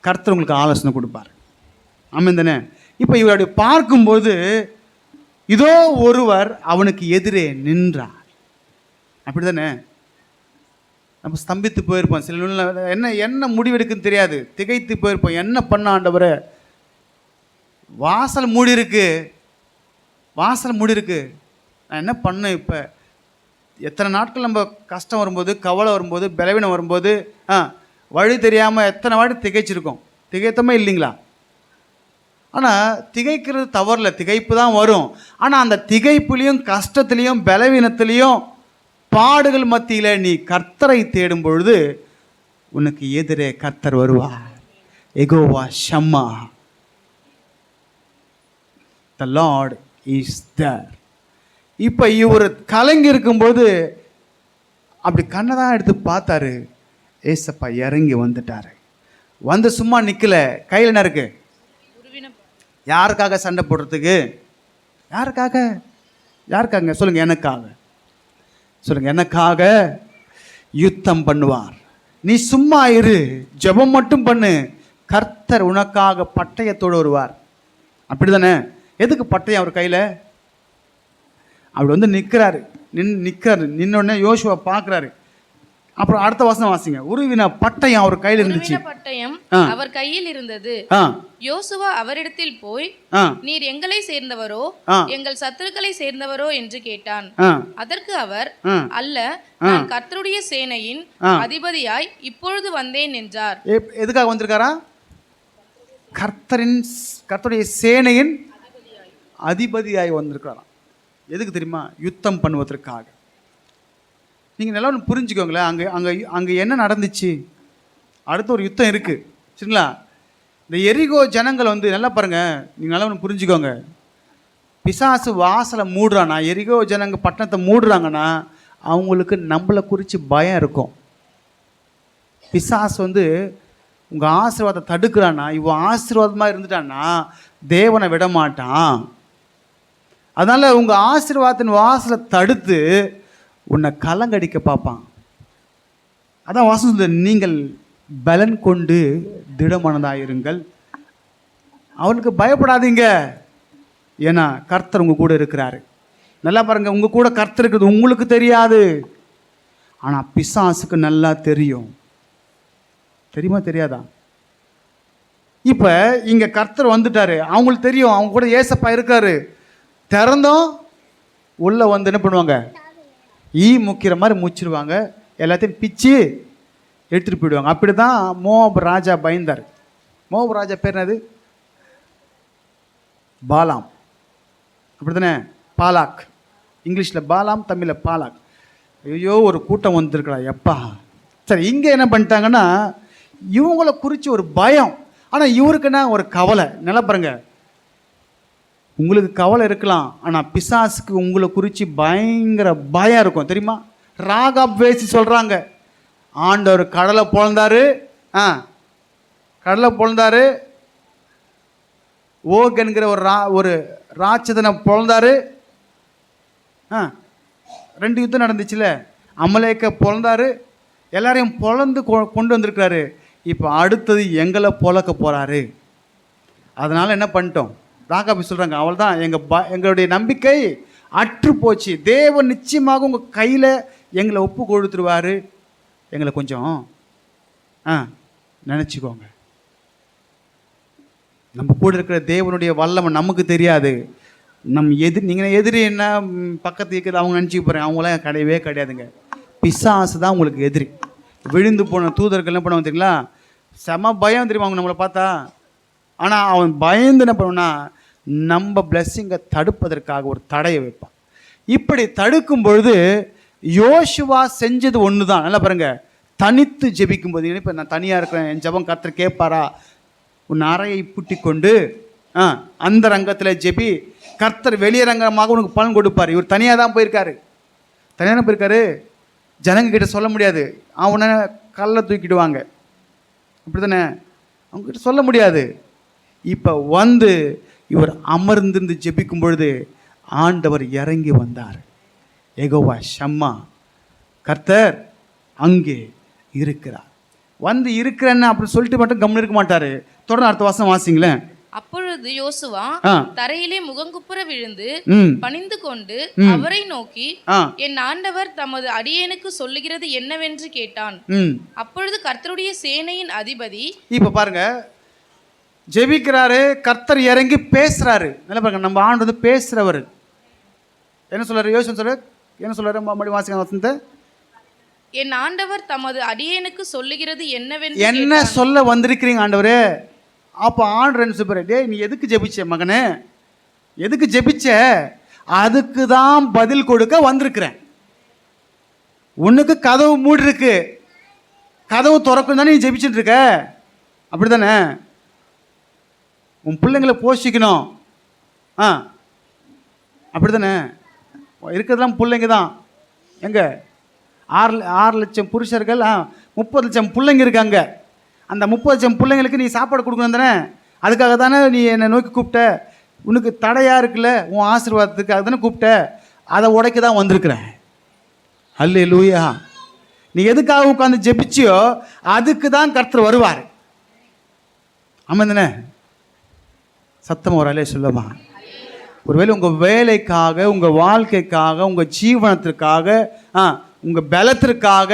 கர்த்தர் உங்களுக்கு ஆலோசனை கொடுப்பார். ஆமாம் தானே? இப்போ இவர் அப்படி பார்க்கும்போது இதோ ஒருவர் அவனுக்கு எதிரே நின்றார். அப்படி தானே? நம்ம ஸ்தம்பித்து போயிருப்போம். சில என்ன முடிவெடுக்குன்னு தெரியாது, திகைத்து போயிருப்போம். என்ன பண்ண ஆண்டவரே, வாசல் மூடி இருக்கு, வாசல் மூடி இருக்கு, நான் என்ன பண்ணேன்? இப்போ எத்தனை நாட்கள் நம்ம கஷ்டம் வரும்போது, கவலை வரும்போது, பலவீனம் வரும்போது வழி தெரியாமல் எத்தனை வாட்டி திகைச்சிருக்கோம். திகைத்தமே இல்லைங்களா? ஆனால் திகைக்கிறது தவறில்லை, திகைப்பு தான் வரும். ஆனால் அந்த திகைப்புலேயும் கஷ்டத்துலேயும் பலவீனத்துலேயும் பாடுகள் மத்தியில் நீ கர்த்தரை தேடும் பொழுது உனக்கு எதிரே கர்த்தர் வருவார். Jehovah ஷம்மா, the Lord is there. இப்போ இவர் கலங்கி இருக்கும்போது அப்படி கண்ணை தான் எடுத்து பார்த்தாரு. ஏசப்பா இறங்கி வந்துட்டாரு. வந்து சும்மா நிற்கல, கையில் என்ன இருக்கு? யாருக்காக சண்டை போடுறதுக்கு? யாருக்காக? யாருக்காக சொல்லுங்க? எனக்காக. சொல்லுங்க, எனக்காக யுத்தம் பண்ணுவார். நீ சும்மா இரு, ஜெபம் மட்டும் பண்ணு, கர்த்தர் உனக்காக பட்டயத்தோடு வருவார். அப்படி தானே? எதுக்கு பட்டயம் அவர் கையில்? அப்படி வந்து நிற்கிறாரு. நின்னோடனே யோசுவா பார்க்குறாரு. அப்புறம் அடுத்த வசனம் வாசிங்க. உருவின பட்டயம் அவர் கையில் இருந்துச்சு. பட்டயம் அவர் கையில் இருந்தது. யோசுவா அவரிடத்தில் போய், நீர் எங்களை சேர்ந்தவரோ எங்கள் சத்துருக்களை சேர்ந்தவரோ என்று கேட்டான். அதற்கு அவர், அல்ல, நான் கர்த்தருடைய சேனையின் அதிபதியாய் இப்பொழுது வந்தேன் என்றார். எதுக்காக வந்திருக்காரா? கர்த்தருடைய சேனையின் அதிபதியாய் வந்திருக்காராம். எதுக்கு தெரியுமா? யுத்தம் பண்ணுவதற்காக. நீங்கள் நல்லா ஒன்று புரிஞ்சுக்கோங்களேன். அங்கே என்ன நடந்துச்சு? அடுத்த ஒரு யுத்தம் இருக்குது, சரிங்களா? இந்த எரிகோ ஜனங்கள் வந்து நல்லா பாருங்கள், நீங்கள் நல்லா ஒன்று புரிஞ்சுக்கோங்க. பிசாசு வாசலை மூடுறானா, எரிகோ ஜனங்க பட்டணத்தை மூடுறாங்கன்னா அவங்களுக்கு நம்மளை குறித்து பயம் இருக்கும். பிசாசு வந்து உங்கள் ஆசீர்வாதத்தை தடுக்கிறான்னா, இவன் ஆசீர்வாதமாக இருந்துட்டான்னா தேவனை விட மாட்டான். அதனால் உங்கள் ஆசீர்வாதத்தின் வாசலை தடுத்து உன்னை கலங்கடிக்க பார்ப்பான். அதான் வாசம் சொல்லுது, நீங்கள் பலன் கொண்டு திடமனதாயிருங்கள். அவனுக்கு பயப்படாதீங்க, ஏன்னா கர்த்தர் உங்கள் கூட இருக்கிறாரு. நல்லா பாருங்கள், உங்கள் கூட கர்த்தர் இருக்கிறது உங்களுக்கு தெரியாது, ஆனால் பிசாசுக்கு நல்லா தெரியும். தெரியுமா தெரியாதா? இப்போ இங்கே கர்த்தர் வந்துட்டாரு, அவங்களுக்கு தெரியும் அவங்க கூட ஏசப்பா இருக்காரு. திறந்தோம் உள்ளே வந்து என்ன பண்ணுவாங்க? முக்கிற மாதிரி முச்சிருவாங்க, எல்லாத்தையும் பிச்சு எடுத்துகிட்டு போயிடுவாங்க. அப்படி தான் மோவாப் ராஜா பயந்தார். மோவாப் ராஜா பேர் என்னது? பாலாம். அப்படி தானே? பாலாக், இங்கிலீஷில் பாலாம், தமிழில் பாலாக். ஐயோ, ஒரு கூட்டம் வந்துருக்கா எப்பா. சரி, இங்கே என்ன பண்ணிட்டாங்கன்னா இவங்கள குறித்து ஒரு பயம், ஆனால் இவருக்குன்னா ஒரு கவலை. நல்லா பாருங்க, உங்களுக்கு கவலை இருக்கலாம், ஆனால் பிசாசுக்கு உங்களை குறித்து பயங்கர பயம் இருக்கும். தெரியுமா? ராகாப் வேசி சொல்கிறாங்க, ஆண்டவர் கடலை பொழந்தாரு, கடலை பொழந்தாரு, ஓக் என்கிற ஒரு ராட்சதனை பொழந்தாரு. 2 யுத்தம் நடந்துச்சுல, அமலேக்க பொழந்தாரு, எல்லாரையும் பொழந்து கொண்டு வந்திருக்கிறாரு. இப்போ அடுத்தது எங்களை பொழக்க போகிறாரு. அதனால் என்ன பண்ணிட்டோம்? ராகாபி சொல்கிறாங்க, அவள் தான் எங்களுடைய நம்பிக்கை அற்று போச்சு. தேவன் நிச்சயமாக உங்கள் கையில் எங்களை ஒப்பு கொடுத்துருவார். எங்களை கொஞ்சம் நினச்சிக்கோங்க. நம்ம கூட இருக்கிற தேவனுடைய வல்லமை நமக்கு தெரியாது. நீங்கள் எதிரி என்ன பக்கத்து இருக்கிறது அவங்க நினச்சிக்க போகிறேன், அவங்களாம் கிடையவே கிடையாதுங்க. பிசாசு தான் உங்களுக்கு எதிரி. விழுந்து போன தூதர்கள் என்ன பண்ணுவாங்க தெரியுங்களா? செம பயம் தெரியுமா அவங்க நம்மளை பார்த்தா. ஆனால் அவன் பயந்து என்ன பண்ணுவான்னா நம்ம பிளஸ்ஸிங்கை தடுப்பதற்காக ஒரு தடையை வைப்பான். இப்படி தடுக்கும் பொழுது யோசுவா செஞ்சது ஒன்று தான். நல்லா பாருங்க, தனித்து ஜெபிக்கும் போது, இப்போ நான் தனியாக இருக்கிறேன், என் ஜெபம் கர்த்தர் கேட்பாரா? உன் அறையை பூட்டி கொண்டு அந்த ரங்கத்தில் ஜெபி, கர்த்தர் வெளியரங்கமாக உனக்கு பலன் கொடுப்பார். இவர் தனியாக தான் போயிருக்காரு. தனியான போயிருக்காரு. ஜனங்க கிட்ட சொல்ல முடியாது, அவனை கல்லை தூக்கிடுவாங்க, அப்படி தானே, அவங்ககிட்ட சொல்ல முடியாது. இப்போ வந்து இவர் அமர்ந்திருந்து ஜெபிக்கும் பொழுது ஆண்டவர் இறங்கி வந்தார். யெகோவா ஷம்மா, கர்த்தர் அங்கே இருக்கிறார். வந்து இருக்கிறேன்னு அப்படி சொல்லிட்டு மட்டும் கம்முன்னு இருக்க மாட்டார். தொடர்ந்து அடுத்த வாசம் வாசிங்களேன். அப்பொழுது யோசுவா தரையிலே முகங்குப்புற விழுந்து பணிந்து கொண்டு அவரை நோக்கி, என் ஆண்டவர் தமது அடியேனுக்கு சொல்லுகிறது என்னவென்று கேட்டான். அப்பொழுது கர்த்தருடைய சேனையின் அதிபதி, இப்ப பாருங்க, ஜெபிக்கிறாரு, கர்த்தர் இறங்கி பேசுறாரு. நல்லா பாருங்க, நம்ம ஆண்டு வந்து பேசுறவர். என்ன சொல்றாரு? யோசனை சொல்ற என்ன சொல்றாரு? மறுபடியும் வாசிங்க வசனத்தை. என் ஆண்டவர் தமது அடியேனுக்கு சொல்லுகிறது என்னவென்று, என்ன சொல்ல வந்திருக்கிறீங்க ஆண்டவரே? அப்போ ஆண்டவர் சொல்றாரு, டேய், நீ எதுக்கு ஜெபிச்ச மகனே? எதுக்கு ஜெபிச்ச? அதுக்கு தான் பதில் கொடுக்க வந்திருக்கிறேன். உனக்கு கதவு மூடி இருக்கு, கதவு திறக்கும் தானே நீ ஜெபிச்சுட்டு இருக்க, அப்படி தானே? உன் பிள்ளைங்களை போஷிக்கணும், அப்படி தானே? இருக்கிறதுலாம் பிள்ளைங்க தான். எங்க 6 லட்சம் புருஷர்கள், 30 லட்சம் பிள்ளைங்க இருக்காங்க. அந்த 30 லட்சம் பிள்ளைங்களுக்கு நீ சாப்பாடு கொடுக்கணும் தானே? அதுக்காக தானே நீ என்னை நோக்கி கூப்பிட்ட. உனக்கு தடையாக இருக்குல்ல உன் ஆசீர்வாதத்துக்கு, அதுதானே கூப்பிட்ட. அதை உடைக்க தான் வந்திருக்கிறேன். அல்லேலூயா. நீ எதுக்காக உட்காந்து ஜெபிச்சியோ அதுக்கு தான் கர்த்தர் வருவார். ஆமாம் தானே? சத்தம் ஒரு அலே சொல்லமா? ஒருவேளை உங்கள் வேலைக்காக, உங்கள் வாழ்க்கைக்காக, உங்கள் ஜீவனத்திற்காக, உங்கள் பலத்திற்காக,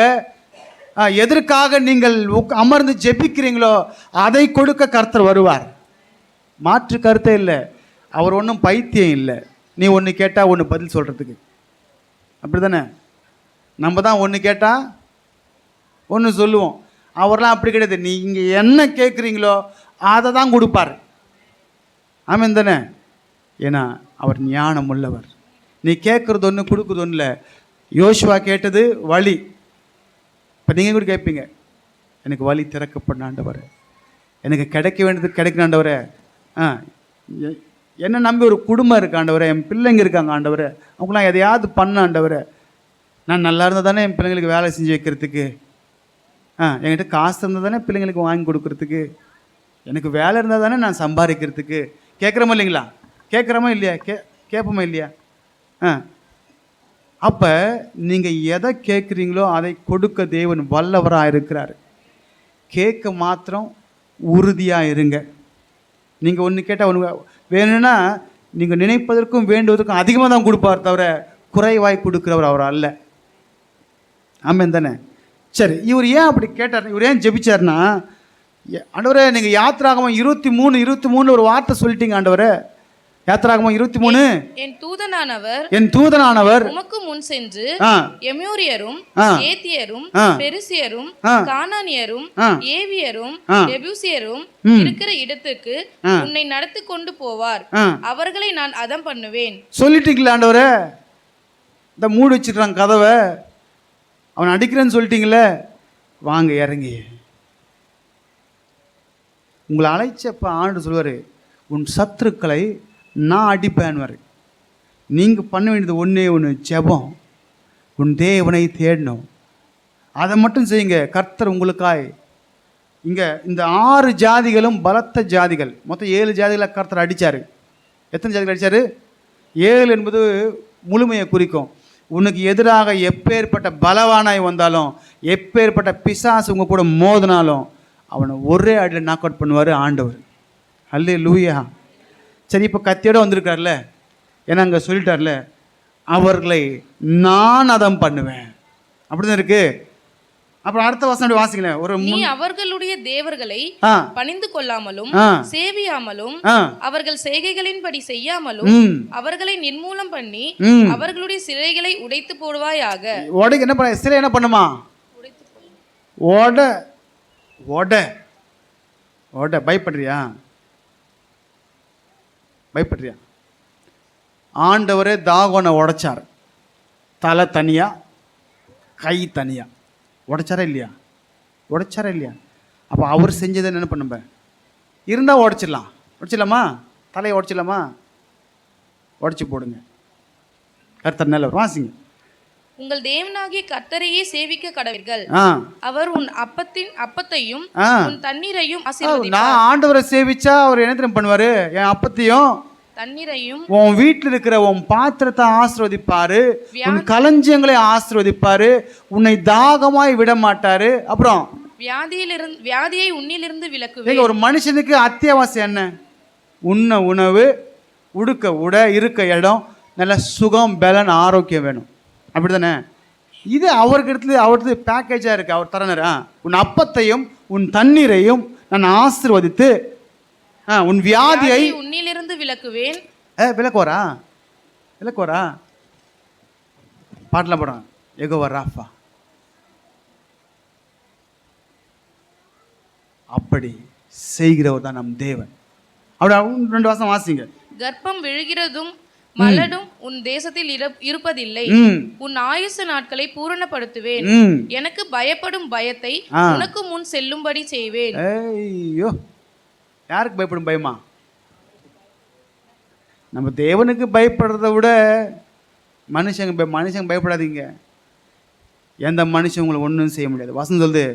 எதற்காக நீங்கள் அமர்ந்து ஜெபிக்கிறீங்களோ அதை கொடுக்க கர்த்தர் வருவார். மாற்று கருத்தே இல்லை. அவர் ஒன்றும் பைத்தியம் இல்லை. நீ ஒன்று கேட்டால் ஒன்று பதில் சொல்கிறதுக்கு, அப்படி தானே? நம்ம தான் ஒன்று கேட்டால் ஒன்று சொல்லுவோம். அவர்லாம் அப்படி கிடையாது. நீ இங்கே என்ன கேட்குறீங்களோ அதை தான் கொடுப்பார். ஆமாம் தானே? ஏன்னா அவர் ஞானம் உள்ளவர். நீ கேட்குறது ஒன்று, கொடுக்குறது ஒன்று இல்லை. யோசுவா கேட்டது வழி. இப்போ நீங்கள் கூட கேட்பீங்க, எனக்கு வழி திறக்கப்பட்ட ஆண்டவர், எனக்கு கிடைக்க வேண்டியது கிடைக்கிற ஆண்டவரே, என்ன நம்பி ஒரு குடும்பம் இருக்கு ஆண்டவரே, என் பிள்ளைங்க இருக்காங்க ஆண்டவரே, அவங்களாம் எதையாவது பண்ண ஆண்டவரே, நான் நல்லா இருந்தால் தானே என் பிள்ளைங்களுக்கு வேலை செஞ்சு வைக்கிறதுக்கு, என்கிட்ட காசு இருந்தால் தானே பிள்ளைங்களுக்கு வாங்கி கொடுக்கறதுக்கு, எனக்கு வேலை இருந்தால் தானே நான் சம்பாதிக்கிறதுக்கு. கேட்குறோமா இல்லைங்களா? கேட்குறோமா இல்லையா? கேட்போமா இல்லையா? அப்போ நீங்கள் எதை கேட்குறீங்களோ அதை கொடுக்க தேவன் வல்லவராக இருக்கிறார். கேட்க மாத்திரம் உறுதியாக இருங்க. நீங்கள் ஒன்று கேட்டால் ஒன்று வேணும்னா நீங்கள் நினைப்பதற்கும் வேண்டுவதற்கும் அதிகமாக தான் கொடுப்பார், தவிர குறைவாய் கொடுக்குறவர் அவர் அல்ல. ஆமாம் தானே? சரி, இவர் ஏன் அப்படி கேட்டார்? இவர் ஏன் ஜெபிச்சார்னா, ஆண்டவரே நீங்கள் யாத்திராகமம் 23 ஒரு வார்த்தை சொல்லிட்டீங்க ஆண்டவரே. யாத்திராகமம் 23, என் தூதனானவர் உமக்கு முன் சென்று எமோரியரும், ஏத்தியரும், பெரிசியரும், கானானியரும், ஏவியரும், எபூசியரும் இருக்கிற இடத்துக்கு உன்னை நடத்தி கொண்டு போவார். அவர்களை நான் அதம் பண்ணுவேன். சொல்லிட்டீங்களா ஆண்டவரே? இந்த மூடி வச்சிருக்காங்க கதவை, அவன் அடிக்கிறேன்னு சொல்லிட்டீங்களே, வாங்க இறங்கி. உங்களை அழைச்சப்ப ஆண்டு சொல்லுவார், உன் சத்துருக்களை நான் அடிப்பேன்வார். நீங்கள் பண்ண வேண்டியது ஒன்று, ஜெபம். உன் தேவனை தேடணும், அதை மட்டும் செய்யுங்க. கர்த்தர் உங்களுக்காய். இங்கே இந்த 6 ஜாதிகளும் பலத்த ஜாதிகள், மொத்தம் 7 ஜாதிகளை கர்த்தர் அடித்தார். எத்தனை ஜாதிகள் அடித்தார்? 7 என்பது முழுமையை குறிக்கும். உனக்கு எதிராக எப்பேற்பட்ட பலவானாய் வந்தாலும், எப்பேற்பட்ட பிசாசு உங்கள் கூட மோதினாலும் அவனை ஒரே அடியில் நாக் அவுட் பண்ணுவார் ஆண்டவர். அல்லேலூயா. சரி, இப்போ கத்தியோட வந்திருக்கார்ல, ஏன்னா அங்கே சொல்லிட்டார்ல, அவர்களை நான் அதம் பண்ணுவேன், அப்படிதான் இருக்கு. அப்புறம் அடுத்த வசனம் வாசிங்களேன். நீ அவர்களுடைய தேவர்களை பணிந்து கொள்ளாமலும் சேவியாமலும் அவர்கள் செய்கைகளின்படி செய்யாமலும் அவர்களை நிர்மூலம் பண்ணி அவர்களுடைய சிலைகளை உடைத்து போடுவாயாக. உடைக்க என்ன பண்ண? சிலை என்ன பண்ணுமா? ஓட பயப்படுறியா? பயப்படுறியா? ஆண்டவரே தாகோனை உடைச்சார். தலை தனியா, கை தனியா. உடைச்சாரா இல்லையா? உடைச்சாரா இல்லையா? அப்போ அவர் செஞ்சதை என்ன பண்ணும்ப? இருந்தால் உடைச்சிடலாமா? தலையை உடைச்சிடலாமா? உடைச்சி போடுங்க. கர்த்தர் நல்லவர். வாசிங்க. உங்கள் தேவனாகிய கர்த்தரையே சேவிக்க கடவீர்கள். அவர் உன் அப்பத்தையும் உன் தண்ணீரையும் ஆசீர்வதிப்பார். நான் ஆண்டவரை சேவிச்சா அவர் என்ன தெரியும் பண்ணுவாரு? என் அப்பத்தையும் தண்ணீரையும், உன் வீட்டில் இருக்கிற உன் பாத்திரத்தை ஆசீர்வதிப்பாரு, உன் களஞ்சியங்களை ஆசீர்வதிப்பாரு, உன்னை தாகமாய் விட மாட்டாரு. அப்புறம் வியாதியை உன்னிலிருந்து விலக்குவேன். ஒரு மனுஷனுக்கு அத்தியாவசியம் என்ன? உண்ண உணவு, உடுக்க உடை, இருக்க இடம், நல்ல சுகம், பலன், ஆரோக்கியம் வேணும். அப்படித்தானே? இது அவருக்கு இடத்துல அவருக்கு பேக்கேஜாக இருக்குது. அவர் தரனர். உன் அப்பத்தையும் உன் தண்ணீரையும் நான் ஆசீர்வதித்து உன் வியாதியை உன்னிலிருந்து விலக்குவேன். விலக்குவாரா? விலக்குவாரா? பாட்டெலாம் போடுறான், யெகோவா ராஃபா. அப்படி செய்கிறவர் தான் நம் தேவன். அப்படி 2 வருஷம் வாசிங்க. கர்ப்பம் விழுகிறதும் மலடும் உன் தேசத்தில் இருப்பதில்லை. உன் ஆயுசு நாட்களை பூரணப்படுத்துவேன். எனக்கு பயப்படும் பயத்தை உனக்கு முன் செல்லும்படி செய்வேன். ஐயோ, யாருக்கு பயப்படும் பயமா? நம்ம தேவனுக்கு பயப்படுறத விட மனுஷங்க பயப்படாதீங்க. எந்த மனுஷன் உங்களை ஒன்றும் செய்ய முடியாது. வசனம் சொல்லுது,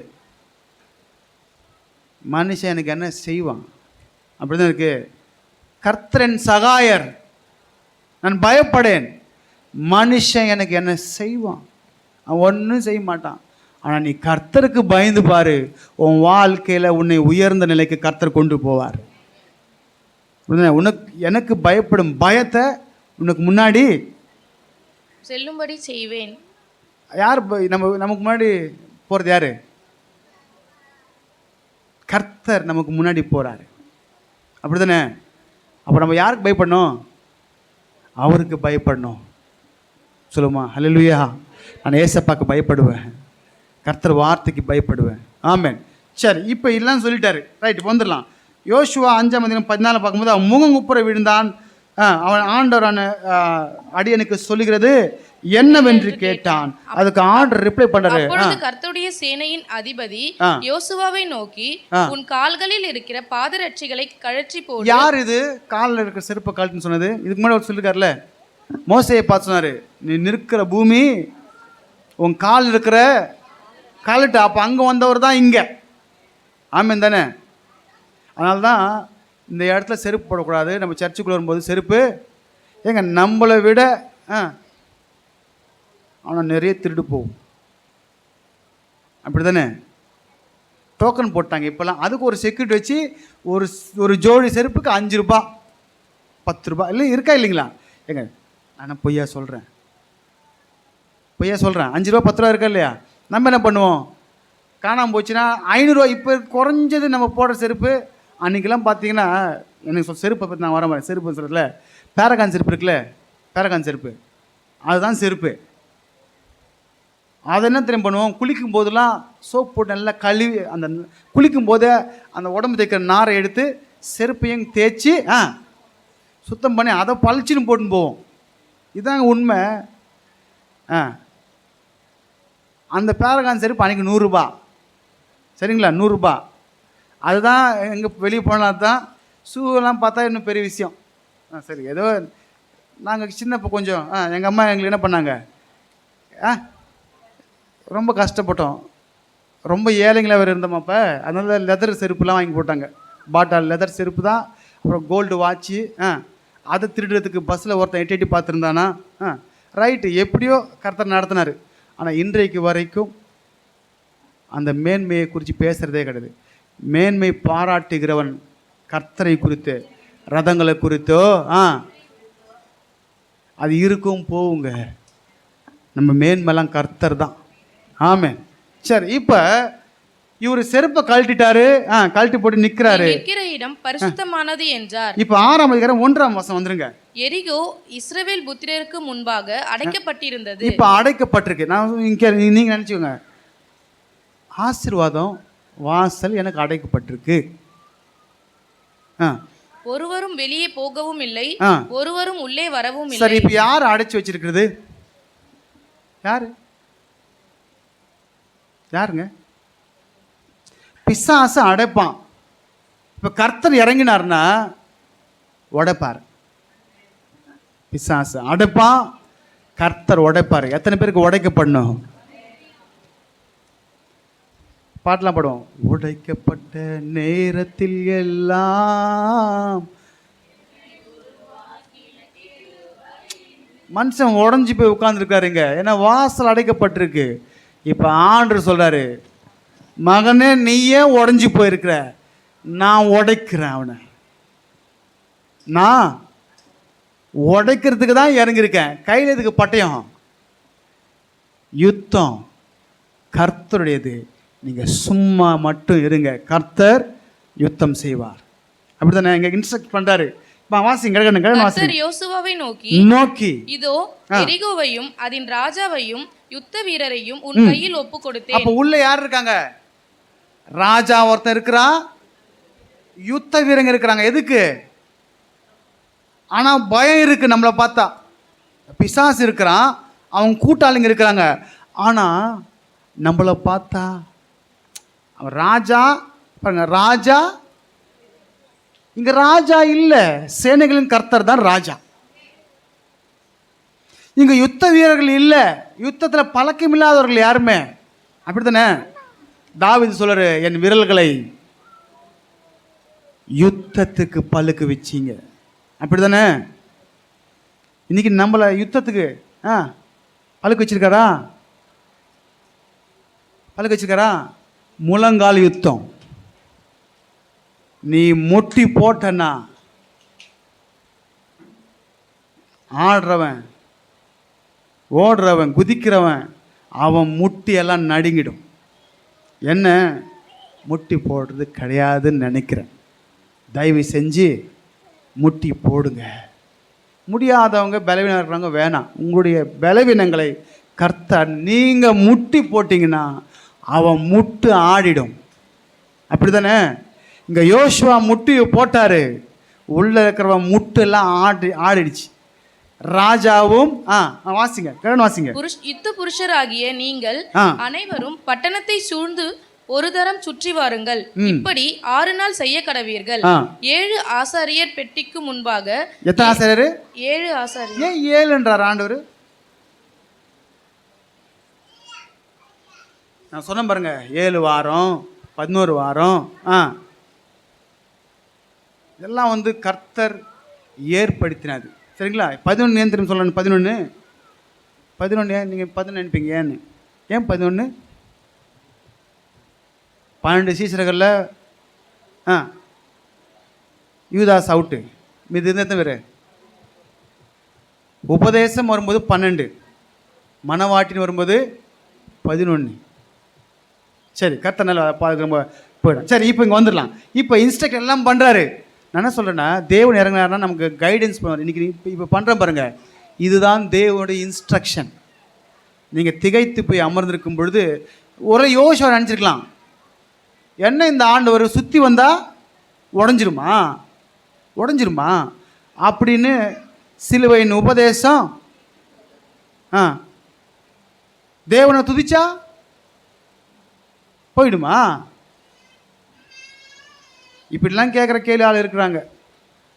மனுஷன் எனக்கு என்ன செய்வான்? அப்படிதான் இருக்கு. கர்த்தரின் சகாயர், நான் பயப்படேன். மனுஷன் எனக்கு என்ன செய்வான்? அவன் ஒன்றும் செய்ய மாட்டான். ஆனால் நீ கர்த்தருக்கு பயந்து பாரு, உன் வாழ்க்கையில் உன்னை உயர்ந்த நிலைக்கு கர்த்தர் கொண்டு போவார். எனக்கு பயப்படும் பயத்தை உனக்கு முன்னாடி செல்லும்படி செய்வேன். யார் நமக்கு முன்னாடி போகிறது? யாரு? கர்த்தர் நமக்கு முன்னாடி போகிறாரு. அப்படி தானே? அப்போ நம்ம யாருக்கு பயப்படணும்? அவருக்கு பயப்படணும். சொல்லுமா ஹல்லேலூயா. நான் ஏசப்பாக்கு பயப்படுவேன், கர்த்தர் வார்த்தைக்கு பயப்படுவேன். ஆமென். சரி, இப்போ இல்லைன்னு சொல்லிட்டாரு. ரைட், இப்போ வந்துடலாம். யோசுவா 5:14 பார்க்கும்போது அவன் முகங்குப்புற விழுந்தான். அவன் ஆண்டவரான அடியனுக்கு சொல்லுகிறது என்னவென்று கேட்டான். அதுக்கு ஆண்டவர் ரிப்ளை பண்றாரு. கர்த்தருடைய சேனையின் அதிபதி யோசுவாவை நோக்கி, உன் கால்களில் இருக்கிற பாதரட்சிகளை கழற்றி போடு. யார் இது காலில் இருக்கிற செருப்பை கழட்டுன்னு சொன்னது? இதுக்கு முன்னாடி அவர் சொல்லிருக்காருல்ல, மோசையை பார்த்து சொன்னாரு, நீ நிற்கிற பூமி உன் கால் இருக்கிற கழட்டு. அப்போ அங்கே வந்தவர் தான் இங்கே. ஆமேன் தானே? அதனால தான் இந்த இடத்துல செருப்பு போடக்கூடாது. நம்ம சர்ச்சுக்குள்ளே வரும்போது செருப்பு ஏங்க நம்மளை விட ஆனால் நிறைய திருடு போகும். அப்படி தானே? டோக்கன் போட்டாங்க இப்போல்லாம். அதுக்கு ஒரு செக்யூரிட்டி வச்சு ஒரு ஜோடி செருப்புக்கு 5 ரூபா 10 ரூபா இல்லை இருக்கா இல்லைங்களா? ஏங்க நான் பொய்யா சொல்கிறேன் 5 ரூபா 10 ரூபா இருக்கா இல்லையா? நம்ம என்ன பண்ணுவோம்? காணாமல் போச்சுன்னா 500 ரூபா. இப்போ குறைஞ்சது நம்ம போடுற செருப்பு. அன்றைக்கெல்லாம் பார்த்தீங்கன்னா எனக்கு செருப்பை பற்றி நான் வர மாதிரி செருப்பு சொல்கிறதுல பேரகான் செருப்பு இருக்குல்ல, பேரகான் செருப்பு அதுதான் செருப்பு. அதை என்ன தெரியும் பண்ணுவோம்? குளிக்கும் போதெல்லாம் சோப் போட்டு நல்லா கழுவி அந்த குளிக்கும் போதே அந்த உடம்பு தைக்கிற நாரை எடுத்து செருப்பையும் தேய்ச்சி சுத்தம் பண்ணி அதை பளிச்சுன்னு போட்டுன்னு போவோம். இதுதாங்க உண்மை. அந்த பேரகான் செருப்பு அன்றைக்கி 100 ரூபா. சரிங்களா? 100 ரூபா. அதுதான் எங்கே வெளியே போனால் தான். ஷூவெல்லாம் பார்த்தா இன்னும் பெரிய விஷயம். சரி, ஏதோ நாங்கள் சின்னப்போ கொஞ்சம் எங்கள் அம்மா எங்களுக்கு என்ன பண்ணாங்க, ரொம்ப கஷ்டப்பட்டோம், ரொம்ப ஏழைங்களாக வேறு இருந்தோமாப்போ. அதனால லெதர் செருப்புலாம் வாங்கி போட்டாங்க. பாட்டால் லெதர் செருப்பு தான். அப்புறம் கோல்டு வாட்ச்சு. அதை திருடுறதுக்கு பஸ்ஸில் ஒருத்தன் எட்டி பார்த்துருந்தானா. ரைட்டு, எப்படியோ கர்த்தர் நடத்தினார். ஆனால் இன்றைக்கு வரைக்கும் அந்த மேன்மையை குறித்து பேசுகிறதே கிடையாது. மேன்மை பாராட்டுகிறவன் கர்த்தரை குறித்து, ரதங்களை குறித்தோ அது இருக்கும் போவுங்க. நம்ம மேன்மைலாம் கர்த்தர் தான். ஆமென். சரி, இப்போ இவர் செருப்பை கழட்டிட்டாரு, கழட்டி போட்டு நிற்கிறாரு. நிற்கிற இடம் பரிசுத்தமானது என்றார். இப்போ 6ஆம் அதிகாரம் 1ஆம் வசனம் வந்துருங்க. எரிகோ இஸ்ரவேல் புத்திரருக்கு முன்பாக அடைக்கப்பட்டிருந்தது. இப்போ அடைக்கப்பட்டிருக்கு. நான் இங்கே நீங்கள் நினச்சிக்கோங்க, ஆசீர்வாதம் வாசல் எனக்கு அடைக்கப்பட்டிருக்கு. ஒருவரும் வெளியே போகவும் இல்லை, ஒருவரும் உள்ளே வரவும் இல்லை. சரி, இப்போ யார் அடைச்சு வச்சிருக்கிறது? யாருங்க? பிசாசு அடைப்பான். இப்போ கர்த்தர் இறங்கினார்னா உடைப்பார். பிசாசு அடைப்பான், கர்த்தர் உடைப்பார். எத்தனை பேருக்கு உடைக்கப்படணும்? பாட்டெலாம் பாடுவோம். உடைக்கப்பட்ட நேரத்தில் எல்லாம் மனுஷன் உடஞ்சி போய் உட்கார்ந்துருக்காருங்க. ஏன்னா வாசல் அடைக்கப்பட்டிருக்கு. இப்போ ஆண்டவர் சொல்றாரு, மகனே நீயே உடஞ்சி போயிருக்கிற, நான் உடைக்கிறேன் அவனை. நான் உடைக்கிறதுக்கு தான் இறங்கியிருக்கேன். கையில் இதுக்கு பட்டயம். யுத்தம் கர்த்தருடையது. நீங்கள் சும்மா மட்டும் இருங்க, கர்த்தர் யுத்தம் செய்வார். அப்படி தானே இங்கே இன்ஸ்ட்ரக்ட் பண்ணுறாரு. கர்த்தர் யோசுவாவை நோக்கி இதோ எரிகோவையும் அதன் ராஜாவையும் யுத்த வீரரையும் உன் கையில் ஒப்பு கொடுத்தேன். அப்ப உள்ள யார் இருக்காங்க? ராஜா ஒருத்தன் இருக்கிறான், யுத்த வீரங்க இருக்கிறாங்க. எதுக்கு? ஆனா பயம் இருக்கு. நம்மளை பார்த்தா பிசாசு இருக்கிறான், அவங்க கூட்டாளிங்க இருக்கிறாங்க. ஆனா நம்மளை பார்த்தா ராஜா பாருங்க, ராஜா இங்க ராஜா இல்ல, சேனைகளின் கர்த்தர் தான் ராஜா. இங்க யுத்த வீரர்கள் இல்ல, யுத்தத்துல பழக்கம் இல்லாதவர்கள் யாருமே. அப்படித்தானே தாவீது சொல்றாரு, என் விரல்களை யுத்தத்துக்கு பழுக்கு வச்சிங்க. அப்படித்தானே இன்னைக்கு நம்மள யுத்தத்துக்கு பழுக்கு வச்சிருக்காரா? பழுக்கு வச்சிருக்காரா? முழங்கால் யுத்தம். நீ முட்டி போட்டனா ஆடுறவன், ஓடுறவன், குதிக்கிறவன், அவன் முட்டி எல்லாம் நடுங்கிடும். என்ன முட்டி போடுறது கிடையாதுன்னு நினைக்கிறேன். தயவு செஞ்சு முட்டி போடுங்க. முடியாதவங்க, பலவீனம் இருக்கிறவங்க வேணாம். உங்களுடைய பலவீனங்களை கர்த்தர் நீங்கள் முட்டி போட்டிங்கன்னா அவன் முட்டு ஆடிடும். அப்படி தானே இங்கே யோசுவா முட்டி போட்டார், உள்ளே இருக்கிறவன் முட்டு எல்லாம் ஆடிடுச்சு. ராஜாவும் வாசிங்க, வாசிங்க. யுத்த புருஷராகிய நீங்கள் அனைவரும் பட்டணத்தை சூழ்ந்து ஒரு தரம் சுற்றி வாருங்கள். இப்படி 6 நாள் செய்ய கடவீர்கள். 7 ஆசாரியர் பெட்டிக்கு முன்பாக. எத்தனை ஆசாரியர்? 7 ஆசாரியர். ஏன் 7 ஆண்டவர்? நான் சொன்ன பாருங்க, 7 வாரம் 11 வாரம் இதெல்லாம் வந்து கர்த்தர் ஏற்படுத்தினது. சரிங்களா? 11 ஏன் திரும்ப சொல்லணும்? 11 ஏன் நீங்கள் 11 நினைப்பீங்க? ஏன் 11? 12 சீசர்களில் யூதாஸ் அவுட்டு, மீது இருந்த வேறு. உபதேசம் வரும்போது 12, மனவாட்டின்னு வரும்போது 11. சரி, கர்த்தர் நல்லா ரொம்ப போயிடும். சரி, இப்போ இங்கே வந்துடலாம். இப்போ இன்ஸ்ட்ரக்ட் எல்லாம் பண்ணுறாரு. நான் என்ன சொல்கிறேன்னா, தேவன் இறங்கினார்னா நமக்கு கைடன்ஸ் பண்ணுவார். இன்றைக்கி இப்போ பண்ணுறேன் பாருங்கள், இதுதான் தேவனுடைய இன்ஸ்ட்ரக்ஷன். நீங்கள் திகைத்து போய் அமர்ந்திருக்கும் பொழுது ஒரு யோசுவா நினச்சிருக்கலாம், என்ன இந்த ஆண்டவர் சுற்றி வந்தால் உடஞ்சிருமா அப்படின்னு. சிலுவையின் உபதேசம் தேவனை துதிச்சா போயிடுமா? இப்படிலாம் கேட்குற கேள்வி ஆள் இருக்கிறாங்க.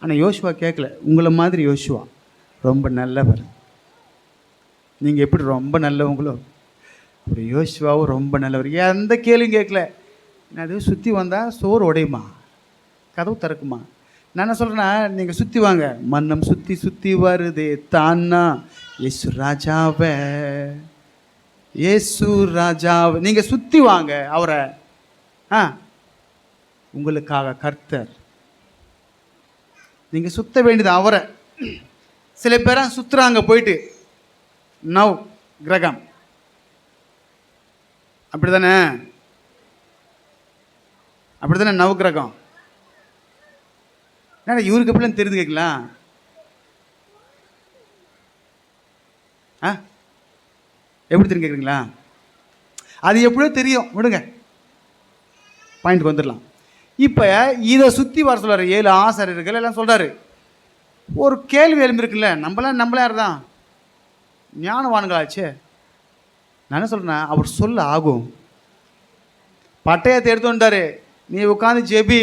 ஆனால் யோசுவா கேட்கல. உங்களை மாதிரி யோசுவா ரொம்ப நல்லவர். நீங்கள் எப்படி ரொம்ப நல்லவங்களோ அப்படி யோசுவாவும் ரொம்ப நல்லவர். எந்த கேள்வியும் கேட்கல. அது சுற்றி வந்தால் சோறு உடையுமா, கதவு திறக்குமா? நான் என்ன சொல்கிறேன்னா, நீங்கள் சுற்றி வாங்க. மன்னம் சுற்றி சுற்றி வருதே தானா ஏசு ராஜாவே, ஏசு ராஜாவை நீங்கள் சுற்றி வாங்க. அவரை உங்களுக்காக கர்த்தர். நீங்கள் சுத்த வேண்டியது அவரை. சில பேரை சுற்றுறாங்க போயிட்டு நவ் கிரகம். அப்படி தானே நவ கிரகம். ஏன்னா இவருக்கு எப்படிலாம் தெரிந்து கேட்கலாம். எப்படி தெரியும் கேட்குறீங்களா? அது எப்படியோ தெரியும், விடுங்க, பாயிண்ட்டுக்கு வந்துடலாம். இப்போ இதை சுற்றி வர சொல்கிறார். 7 ஆசாரியர்கள் எல்லாம் சொல்கிறாரு. ஒரு கேள்வி எழும்பிருக்குல்ல, நம்மளாம் யார் தான் ஞானவான்களாச்சே. நான் என்ன சொல்கிறேன்னா, அவர் சொல்ல ஆகும். பட்டயத்தை எடுத்து வந்தார். நீ உட்காந்து ஜெபி,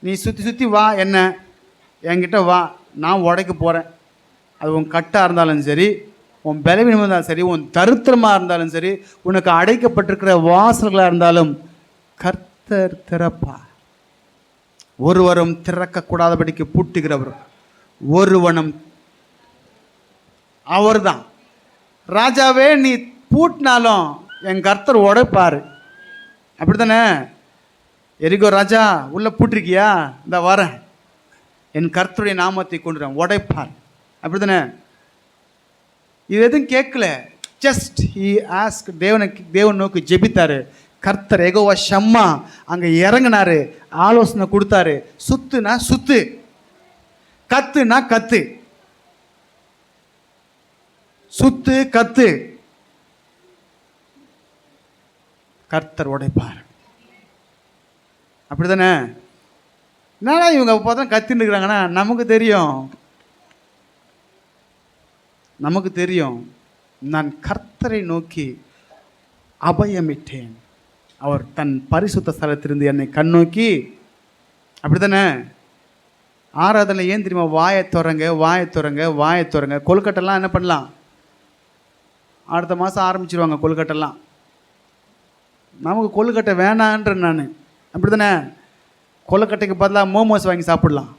நீ சுற்றி வா, என்ன என்கிட்ட வா, நான் உடைக்க போகிறேன். அது உன் கட்டாக இருந்தாலும் சரி, உன் பலவீனமாக இருந்தாலும் சரி, உன் தரித்திரமாக இருந்தாலும் சரி, உனக்கு அடைக்கப்பட்டிருக்கிற வாசல்களாக இருந்தாலும் கர்த்தர் திறப்பா. ஒருவரும் திறக்கக்கூடாதபடிக்கு பூட்டுகிறவர் ஒருவனும் அவர் தான். ராஜாவே, நீ பூட்டினாலும் என் கர்த்தர் உடைப்பார். அப்படி தானே? எரிகோ ராஜா, உள்ள பூட்டிருக்கியா? இந்த வரேன், என் கர்த்தருடைய நாமத்தை கொண்டுறேன், உடைப்பார். அப்படி தானே? இது எதுவும் கேட்கல, ஜஸ்ட் ஹி ஆஸ்க். தேவன் நோக்கி ஜெபித்தாரு. கர்த்தர் யெகோவா ஷம்மா அங்கே இறங்கினாரு, ஆலோசனை கொடுத்தாரு. சுத்துனா சுத்து, கத்துனா கத்து, சுத்து கத்து, கர்த்தர் உடைப்பார். அப்படி தானே? என்னடா இவங்க பார்த்தா கத்தின்னு இருக்கிறாங்கன்னா, நமக்கு தெரியும் நான் கர்த்தரை நோக்கி அபயமிட்டேன். அவர் தன் பரிசுத்த ஸ்தலத்திலிருந்து என்னை கண்ணோக்கி. அப்படி தானே? ஆராதனை ஏன் தெரியுமா? வாயை திறங்க, வாயை திறங்க, வாயை திறங்க. கொழுக்கட்டெல்லாம் என்ன பண்ணலாம்? அடுத்த மாதம் ஆரம்பிச்சிருவாங்க கொழுக்கட்டெல்லாம். நமக்கு கொழுக்கட்டை வேணான்ற நான். அப்படி தானே? கொழுக்கட்டைக்கு பதிலாக மோமோஸ் வாங்கி சாப்பிடலாம்.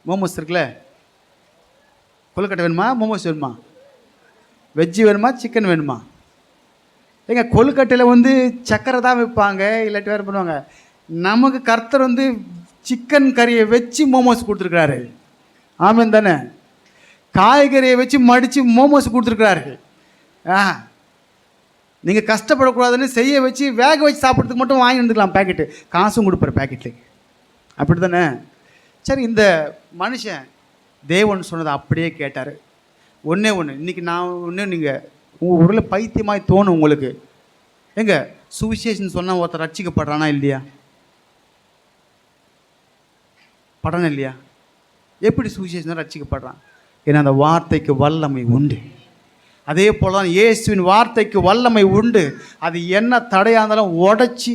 மோமோஸ் இருக்குல்ல, கொழுக்கட்டை வேணுமா, மோமோஸ் வேணுமா, வெஜ்ஜு வேணுமா, சிக்கன் வேணுமா? ஏங்க, கொழுக்கட்டையில் சக்கரை தான் வைப்பாங்க, இல்லாட்டி வேறு பண்ணுவாங்க. நமக்கு கர்த்தர் சிக்கன் கறியை வச்சு மோமோஸ் கொடுத்துருக்குறாரு. ஆமாம் தானே? காய்கறியை வச்சு மடித்து மோமோஸ் கொடுத்துருக்குறாரு. நீங்கள் கஷ்டப்படக்கூடாதுன்னு செய்ய வச்சு வேக வச்சு சாப்பிட்றதுக்கு மட்டும் வாங்கி வந்துக்கலாம் பேக்கெட்டு, காசும் கொடுப்பார் பேக்கெட்டில். அப்படி தானே? சரி, இந்த மனுஷன் தேவன் சொன்னதை அப்படியே கேட்டார். ஒன்றே ஒன்று, இன்றைக்கி நான் நீங்கள் உங்கள் ஊரில் பைத்தியமாய் தோணும் உங்களுக்கு. எங்க சுவிசேஷன் சொன்னால் ஒருத்தர் ரட்சிக்கப்படுறானா இல்லையா? படணும் இல்லையா? எப்படி சுவிசேஷன் ரட்சிக்கப்படுறான்? ஏன்னா அந்த வார்த்தைக்கு வல்லமை உண்டு. அதே போல தான் இயேசுவின் வார்த்தைக்கு வல்லமை உண்டு. அது என்ன தடையாக இருந்தாலும் உடச்சி,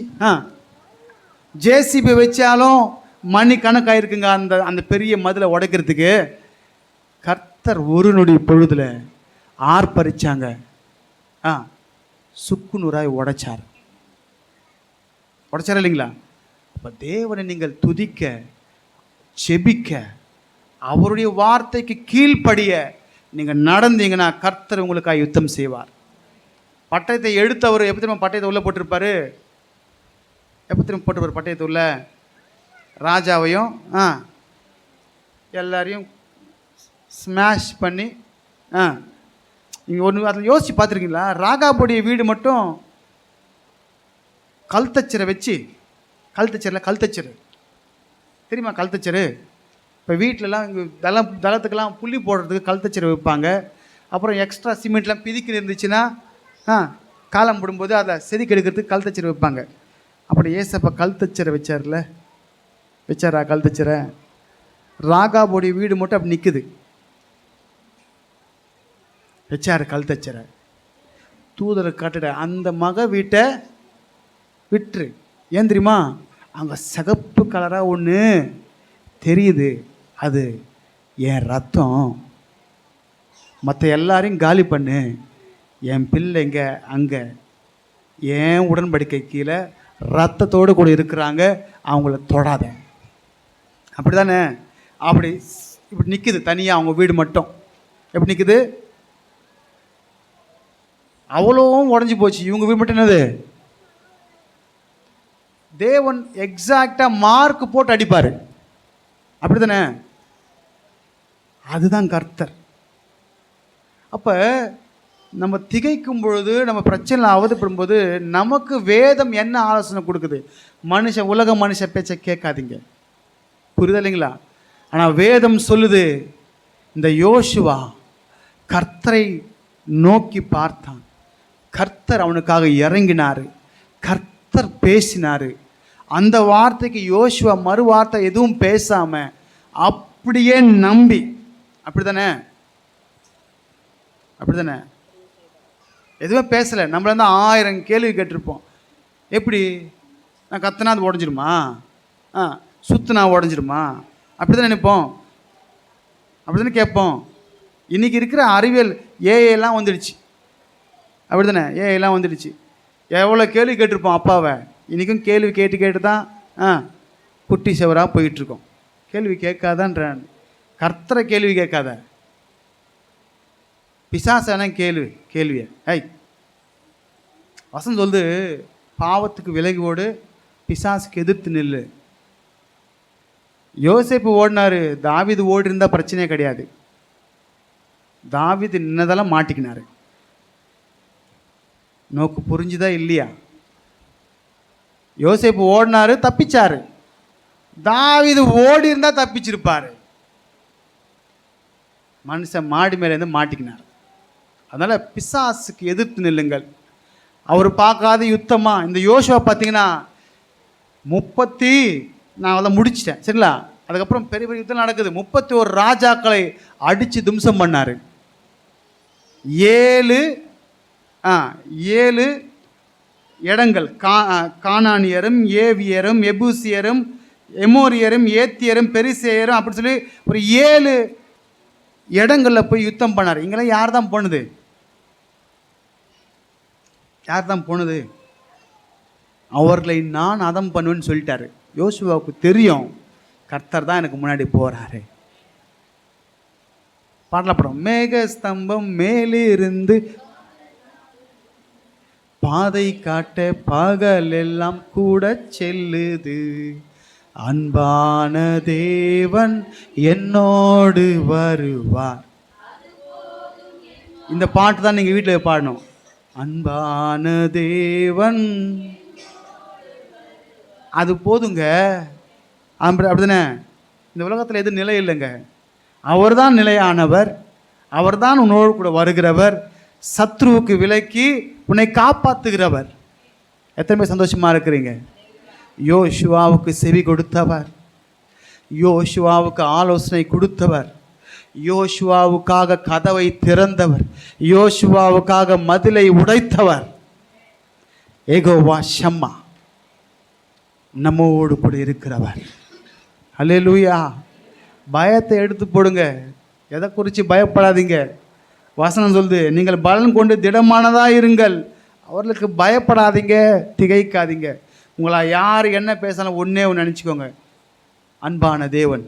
ஜேசிபி வச்சாலும் மணி கணக்காயிருக்குங்க அந்த பெரிய மதிலை உடைக்கிறதுக்கு. கர்த்தர் ஒரு நொடி பொழுதில் ஆர்ப்பரிச்சாங்க, சுக்கு நூறாய் உடைச்சார் இல்லைங்களா? அப்போ தேவனை நீங்கள் துதிக்க, செபிக்க, அவருடைய வார்த்தைக்கு கீழ்ப்படிய நீங்கள் நடந்தீங்கன்னா கர்த்தர் உங்களுக்காக யுத்தம் செய்வார். பட்டயத்தை எடுத்தவர் எப்போ திரும்ப பட்டயத்தை உள்ளே போட்டிருப்பார்? எப்போ திரும்ப போட்டிருப்பார் பட்டயத்தை உள்ள? ராஜாவையும் எல்லாரையும் ஸ்மாஷ் பண்ணி. நீங்கள் ஒன்று அதில் யோசித்து பார்த்துருக்கீங்களா? ராகாபுடைய வீடு மட்டும் கல்தச்சரை வச்சு, கல்தச்சரு தெரியுமா? கல்தச்சரு இப்போ வீட்டிலலாம் இங்கே தளத்துக்கெல்லாம் புள்ளி போடுறதுக்கு கல்தச்சரை வைப்பாங்க. அப்புறம் எக்ஸ்ட்ரா சிமெண்ட்லாம் பிதிக்கி இருந்துச்சுன்னா காலம் போடும்போது அதை செதுக்கி எடுக்கிறதுக்கு கல்தச்சரை வைப்பாங்க. அப்படி ஏசப்பா கல்தச்சரை வச்சாரா? கல்தச்சரை. ராகாபுடைய வீடு மட்டும் அப்படி நிற்குது, வச்சார் கல்தச்சரை. தூதரை காட்டுட அந்த மக வீட்டை விட்டுரு. ஏன் தெரியுமா? அங்கே சிகப்பு கலராக ஒன்று தெரியுது, அது என் ரத்தம். மற்ற எல்லாரையும் காலி பண்ணு, என் பிள்ளைங்க அங்கே என் உடன்படிக்கை கீழே ரத்தத்தோடு கூட இருக்கிறாங்க, அவங்கள தொடாத. அப்படி தானே? அப்படி இப்படி நிற்குது தனியாக அவங்க வீடு மட்டும். எப்படி நிற்குது? அவ்வளோவும் உடஞ்சி போச்சு. இவங்க வீடு மட்டும் என்னது? தேவன் எக்ஸாக்டாக மார்க் போட்டு அடிப்பார். அப்படி தானே? அதுதான் கர்த்தர். அப்போ நம்ம திகைக்கும் பொழுது, நம்ம பிரச்சனை அவதிப்படும் போது நமக்கு வேதம் என்ன ஆலோசனை கொடுக்குது? உலக மனுஷ பேச்சை கேட்காதீங்க, புரியுதா இல்லைங்களா? ஆனால் வேதம் சொல்லுது, இந்த யோசுவா கர்த்தரை நோக்கி பார்த்தான், கர்த்தர் அவனுக்காக இறங்கினார், கர்த்தர் பேசினார். அந்த வார்த்தைக்கு யோசுவா மறு வார்த்தை எதுவும் பேசாமல் அப்படியே நம்பி. அப்படி தானே? எதுவுமே பேசலை. நம்மள தான் 1000 கேள்வி கேட்டிருப்போம். எப்படி? நான் கத்தினா அது உடஞ்சிருமா? சுத்துனா உடஞ்சிருமா? அப்படி தான் நினைப்போம். அப்படி தானே கேட்போம். இன்றைக்கி இருக்கிற அறிவியல் ஏஐலாம் வந்துடுச்சு, அப்படி தானே? ஏஐலாம் வந்துடுச்சு. எவ்வளோ கேள்வி கேட்டிருப்போம் அப்பாவை. இன்றைக்கும் கேள்வி கேட்டு கேட்டு தான் குட்டி செவராக போயிட்டுருக்கோம். கேள்வி கேட்காதான்றான். கர்த்தரை கேள்வி கேட்காத, பிசாசான கேள்வியை வசனம் சொல்லுது, பாவத்துக்கு விலகி ஓடு, பிசாசுக்கு எதிர்த்து நில்லு. யோசேப்பு ஓடினாரு, தாவீது ஓடி இருந்தால் பிரச்சனையே கிடையாது. தாவீது நின்னதெல்லாம் மாட்டிக்கினாரு. நோக்கு புரிஞ்சுதா இல்லையா? யோசேப்பு ஓடினாரு, தப்பிச்சாரு. தாவீது ஓடி இருந்தால் தப்பிச்சிருப்பாரு. மனுஷன் மாடி மேலேருந்து மாட்டிக்கினார். அதனால் பிசாசுக்கு எதிர்த்து நில்லுங்கள். அவர் பார்க்காத யுத்தமாக இந்த யோசுவா பார்த்தீங்கன்னா 30 நான் அதை முடிச்சிட்டேன், சரிங்களா? அதுக்கப்புறம் பெரிய பெரிய யுத்தம் நடக்குது. 31 ராஜாக்களை அடித்து தும்சம் பண்ணார். 7 இடங்கள், கானானியரும் ஏவியரும் எபூசியரும் எமோரியரும் ஏத்தியரும் பெரிசேயரும் அப்படி சொல்லி ஒரு 7 இடங்களில் போய் யுத்தம் பண்ணார். இங்கெல்லாம் யார் தான் போனது? யார் தான் போனது? அவர்களை நான் அதம் பண்ணுவேன்னு சொல்லிட்டாரு. யோசுவாவுக்கு தெரியும் கர்த்தர் தான் எனக்கு முன்னாடி போகிறாரு. பாடலப்படும், மேக ஸ்தம்பம் மேலிருந்து பாதை காட்ட பகல் எல்லாம் கூட செல்லுது, அன்பான தேவன் என்னோடு வருவார். இந்த பாட்டு தான் நீங்கள் வீட்டில் பாடணும். அன்பான தேவன், அது போதுங்க. அப்படிதானே? இந்த உலகத்தில் எது நிலை இல்லைங்க. அவர் தான் நிலையானவர், அவர் தான் உன்னோடு கூட வருகிறவர், சத்ருவுக்கு விலக்கி உன்னை காப்பாற்றுகிறவர். எத்தனை பேர் சந்தோஷமாக இருக்கிறீங்க? யோசுவாவுக்கு செவி கொடுத்தவர், யோசுவாவுக்கு ஆலோசனை கொடுத்தவர், யோசுவாவுக்காக கதவை திறந்தவர், யோசுவாவுக்காக மதிலை உடைத்தவர் யெகோவா ஷம்மா நம்மோடு கூட இருக்கிறவர். அல்லேலூயா. பயத்தை எடுத்து போடுங்க, எதை குறித்து பயப்படாதீங்க. வசனம் சொல்லுது, நீங்கள் பலன் கொண்டு திடமானதாக இருங்கள், அவர்களுக்கு பயப்படாதீங்க, திகைக்காதீங்க. உங்களை யார் என்ன பேசினாலும் ஒன்றே ஒன்று நினச்சிக்கோங்க, அன்பான தேவன்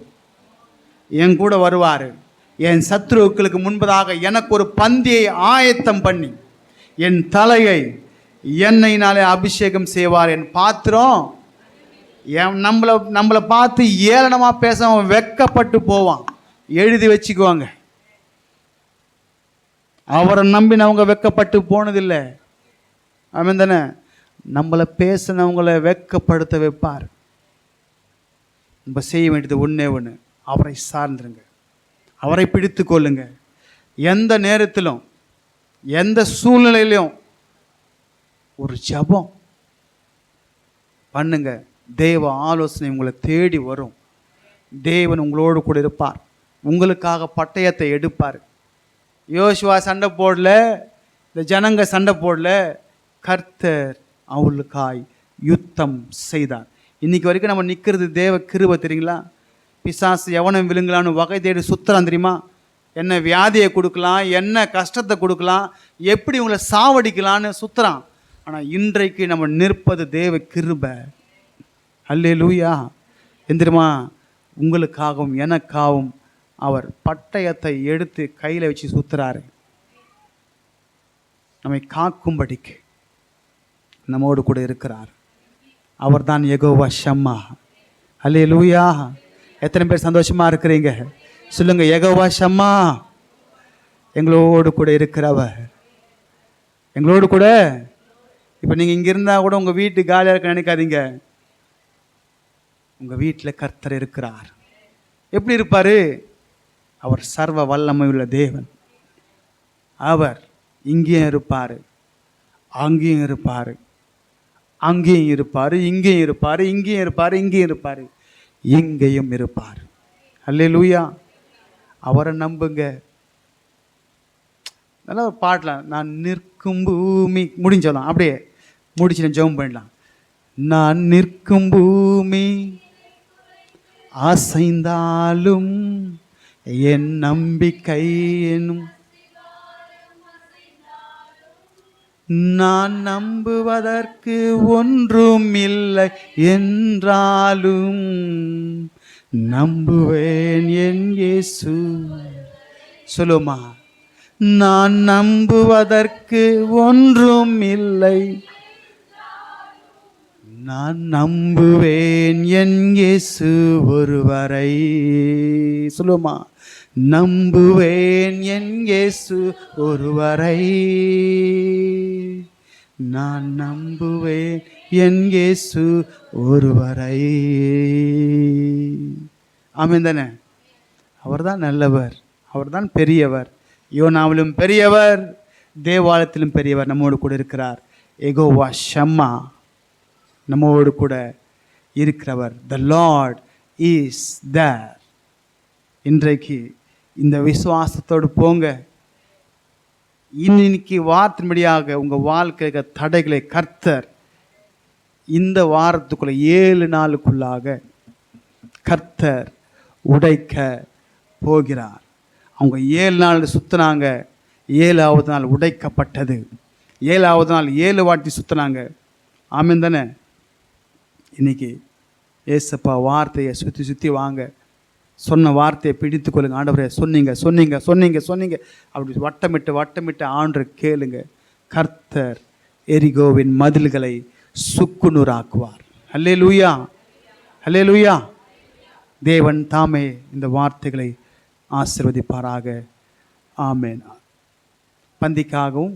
என் கூட வருவார். என் சத்துருக்களுக்கு முன்பதாக எனக்கு ஒரு பந்தியை ஆயத்தம் பண்ணி என் தலையை எண்ணெயினாலே அபிஷேகம் செய்வார். என் பாத்திரம் நம்மளை பார்த்து ஏளனமாக பேச வெக்கப்பட்டு போவான். எழுதி வச்சுக்குவாங்க. அவரை நம்பினவங்க வெக்கப்பட்டு போனதில்லை. அவன் தானே நம்மளை பேசினவங்களை வெக்கப்படுத்த வைப்பார். நம்ம செய்ய வேண்டியது ஒன்றே ஒன்று, அவரை சார்ந்துருங்க, அவரை பிடித்து கொள்ளுங்க. எந்த நேரத்திலும் எந்த சூழ்நிலையிலும் ஒரு ஜெபம் பண்ணுங்க. தேவ ஆலோசனை உங்களை தேடி வரும். தேவன் உங்களோடு கூட இருப்பார், உங்களுக்காக பட்டயத்தை எடுப்பார். யோசுவா சண்டை போடல, இந்த ஜனங்க சண்டை போடல, கர்த்தர் அவளுக்காய் யுத்தம் செய்தார். இன்னைக்கு வரைக்கும் நம்ம நிற்கிறது தேவ கிருபை. தெரியுங்களா? பிசாசு எவனும் விழுங்கலான்னு வகை தேடி சுத்தலாம். தெரியுமா? என்ன வியாதியை கொடுக்கலாம், என்ன கஷ்டத்தை கொடுக்கலாம், எப்படி உங்களை சாவடிக்கலான்னு சுத்துறான். ஆனால் இன்றைக்கு நம்ம நிற்பது தேவ கிருபை. அல்லேலூயா. எந்திரமா, உங்களுக்காகவும் எனக்காகவும் அவர் பட்டயத்தை எடுத்து கையில் வச்சு சுத்துறாரு. நம்மை காக்கும்படிக்கு நம்மோடு கூட இருக்கிறார். அவர் தான் யெகோவா ஷம்மா. அல்லேலூயா. எத்தனை பேர் சந்தோஷமாக இருக்கிறீங்க? சொல்லுங்க, யெகோவா ஷம்மா எங்களோடு கூட இருக்கிறவர், எங்களோடு கூட. இப்போ நீங்கள் இங்கே இருந்தால் கூட உங்கள் வீட்டு காலியாக இருக்க நினைக்காதீங்க. உங்கள் வீட்டில் கர்த்தர் இருக்கிறார். எப்படி இருப்பார்? அவர் சர்வ வல்லமை உள்ள தேவன். அவர் இங்கேயும் இருப்பார், அங்கேயும் இருப்பார், அங்கேயும் இருப்பார், இங்கேயும் இருப்பார், இங்கேயும் இருப்பார், இங்கேயும் இருப்பார், இங்கேயும் இருப்பார். அல்லேலூயா. அவரை நம்புங்க. நல்லா ஒரு பாடலாம், நான் நிற்கும் பூமி முடிஞ்சலாம், அப்படியே முடிச்சு ஜெபம் பண்ணிடலாம். நான் நிற்கும் பூமி அசைந்தாலும் என் நம்பிக்கை என்னும் நான் நம்புவதற்கு ஒன்றும் இல்லை என்றாலும் நம்புவேன் என் இயேசு. சொல்லுமா, நான் நம்புவதற்கு ஒன்றும் இல்லை, நான் நம்புவேன் என் இயேசு ஒருவரை. சொல்லுமா, நம்புவேன் என் இயேசு ஒருவரை, நான் நம்புவேன் என் இயேசு ஒருவரை. ஆமென் தானே? அவர்தான் நல்லவர், அவர்தான் பெரியவர். யோனாவிலும் பெரியவர், தேவாலயத்திலும் பெரியவர் நம்மோடு கூட இருக்கிறார். யெகோவா ஷம்மா நம்மோடு கூட இருக்கிறவர். த லார்ட் இஸ் தேர். இன்றைக்கு இந்த விசுவாசத்தோடு போங்க. இன்னைக்கு வார்த்தையின்படியாக உங்கள் வாழ்க்கை தடைகளை கர்த்தர் இந்த வாரத்துக்குள்ள 7 நாளுக்குள்ளாக கர்த்தர் உடைக்க போகிறார். அவங்க 7 நாள் சுற்றினாங்க, 7ஆவது நாள் உடைக்கப்பட்டது. 7ஆவது நாள் 7 வாட்டி சுற்றினாங்க. ஆமென் தானே? இன்னைக்கு ஏசப்பா வார்த்தையை சுற்றி சுற்றி வாங்க. சொன்ன வார்த்தையை பிடித்து கொள்ளுங்க. ஆண்டவரே சொன்னீங்க சொன்னீங்க சொன்னீங்க சொன்னீங்க அப்படி வட்டமிட்டு வட்டமிட்டு ஆண்டு கேளுங்க. கர்த்தர் எரிகோவின் மதில்களை சுக்குநூறாக்குவார். அல்லேலூயா, அல்லேலூயா. தேவன் தாமே இந்த வார்த்தைகளை ஆசீர்வதிப்பாராக. ஆமென். பந்திக்காகவும்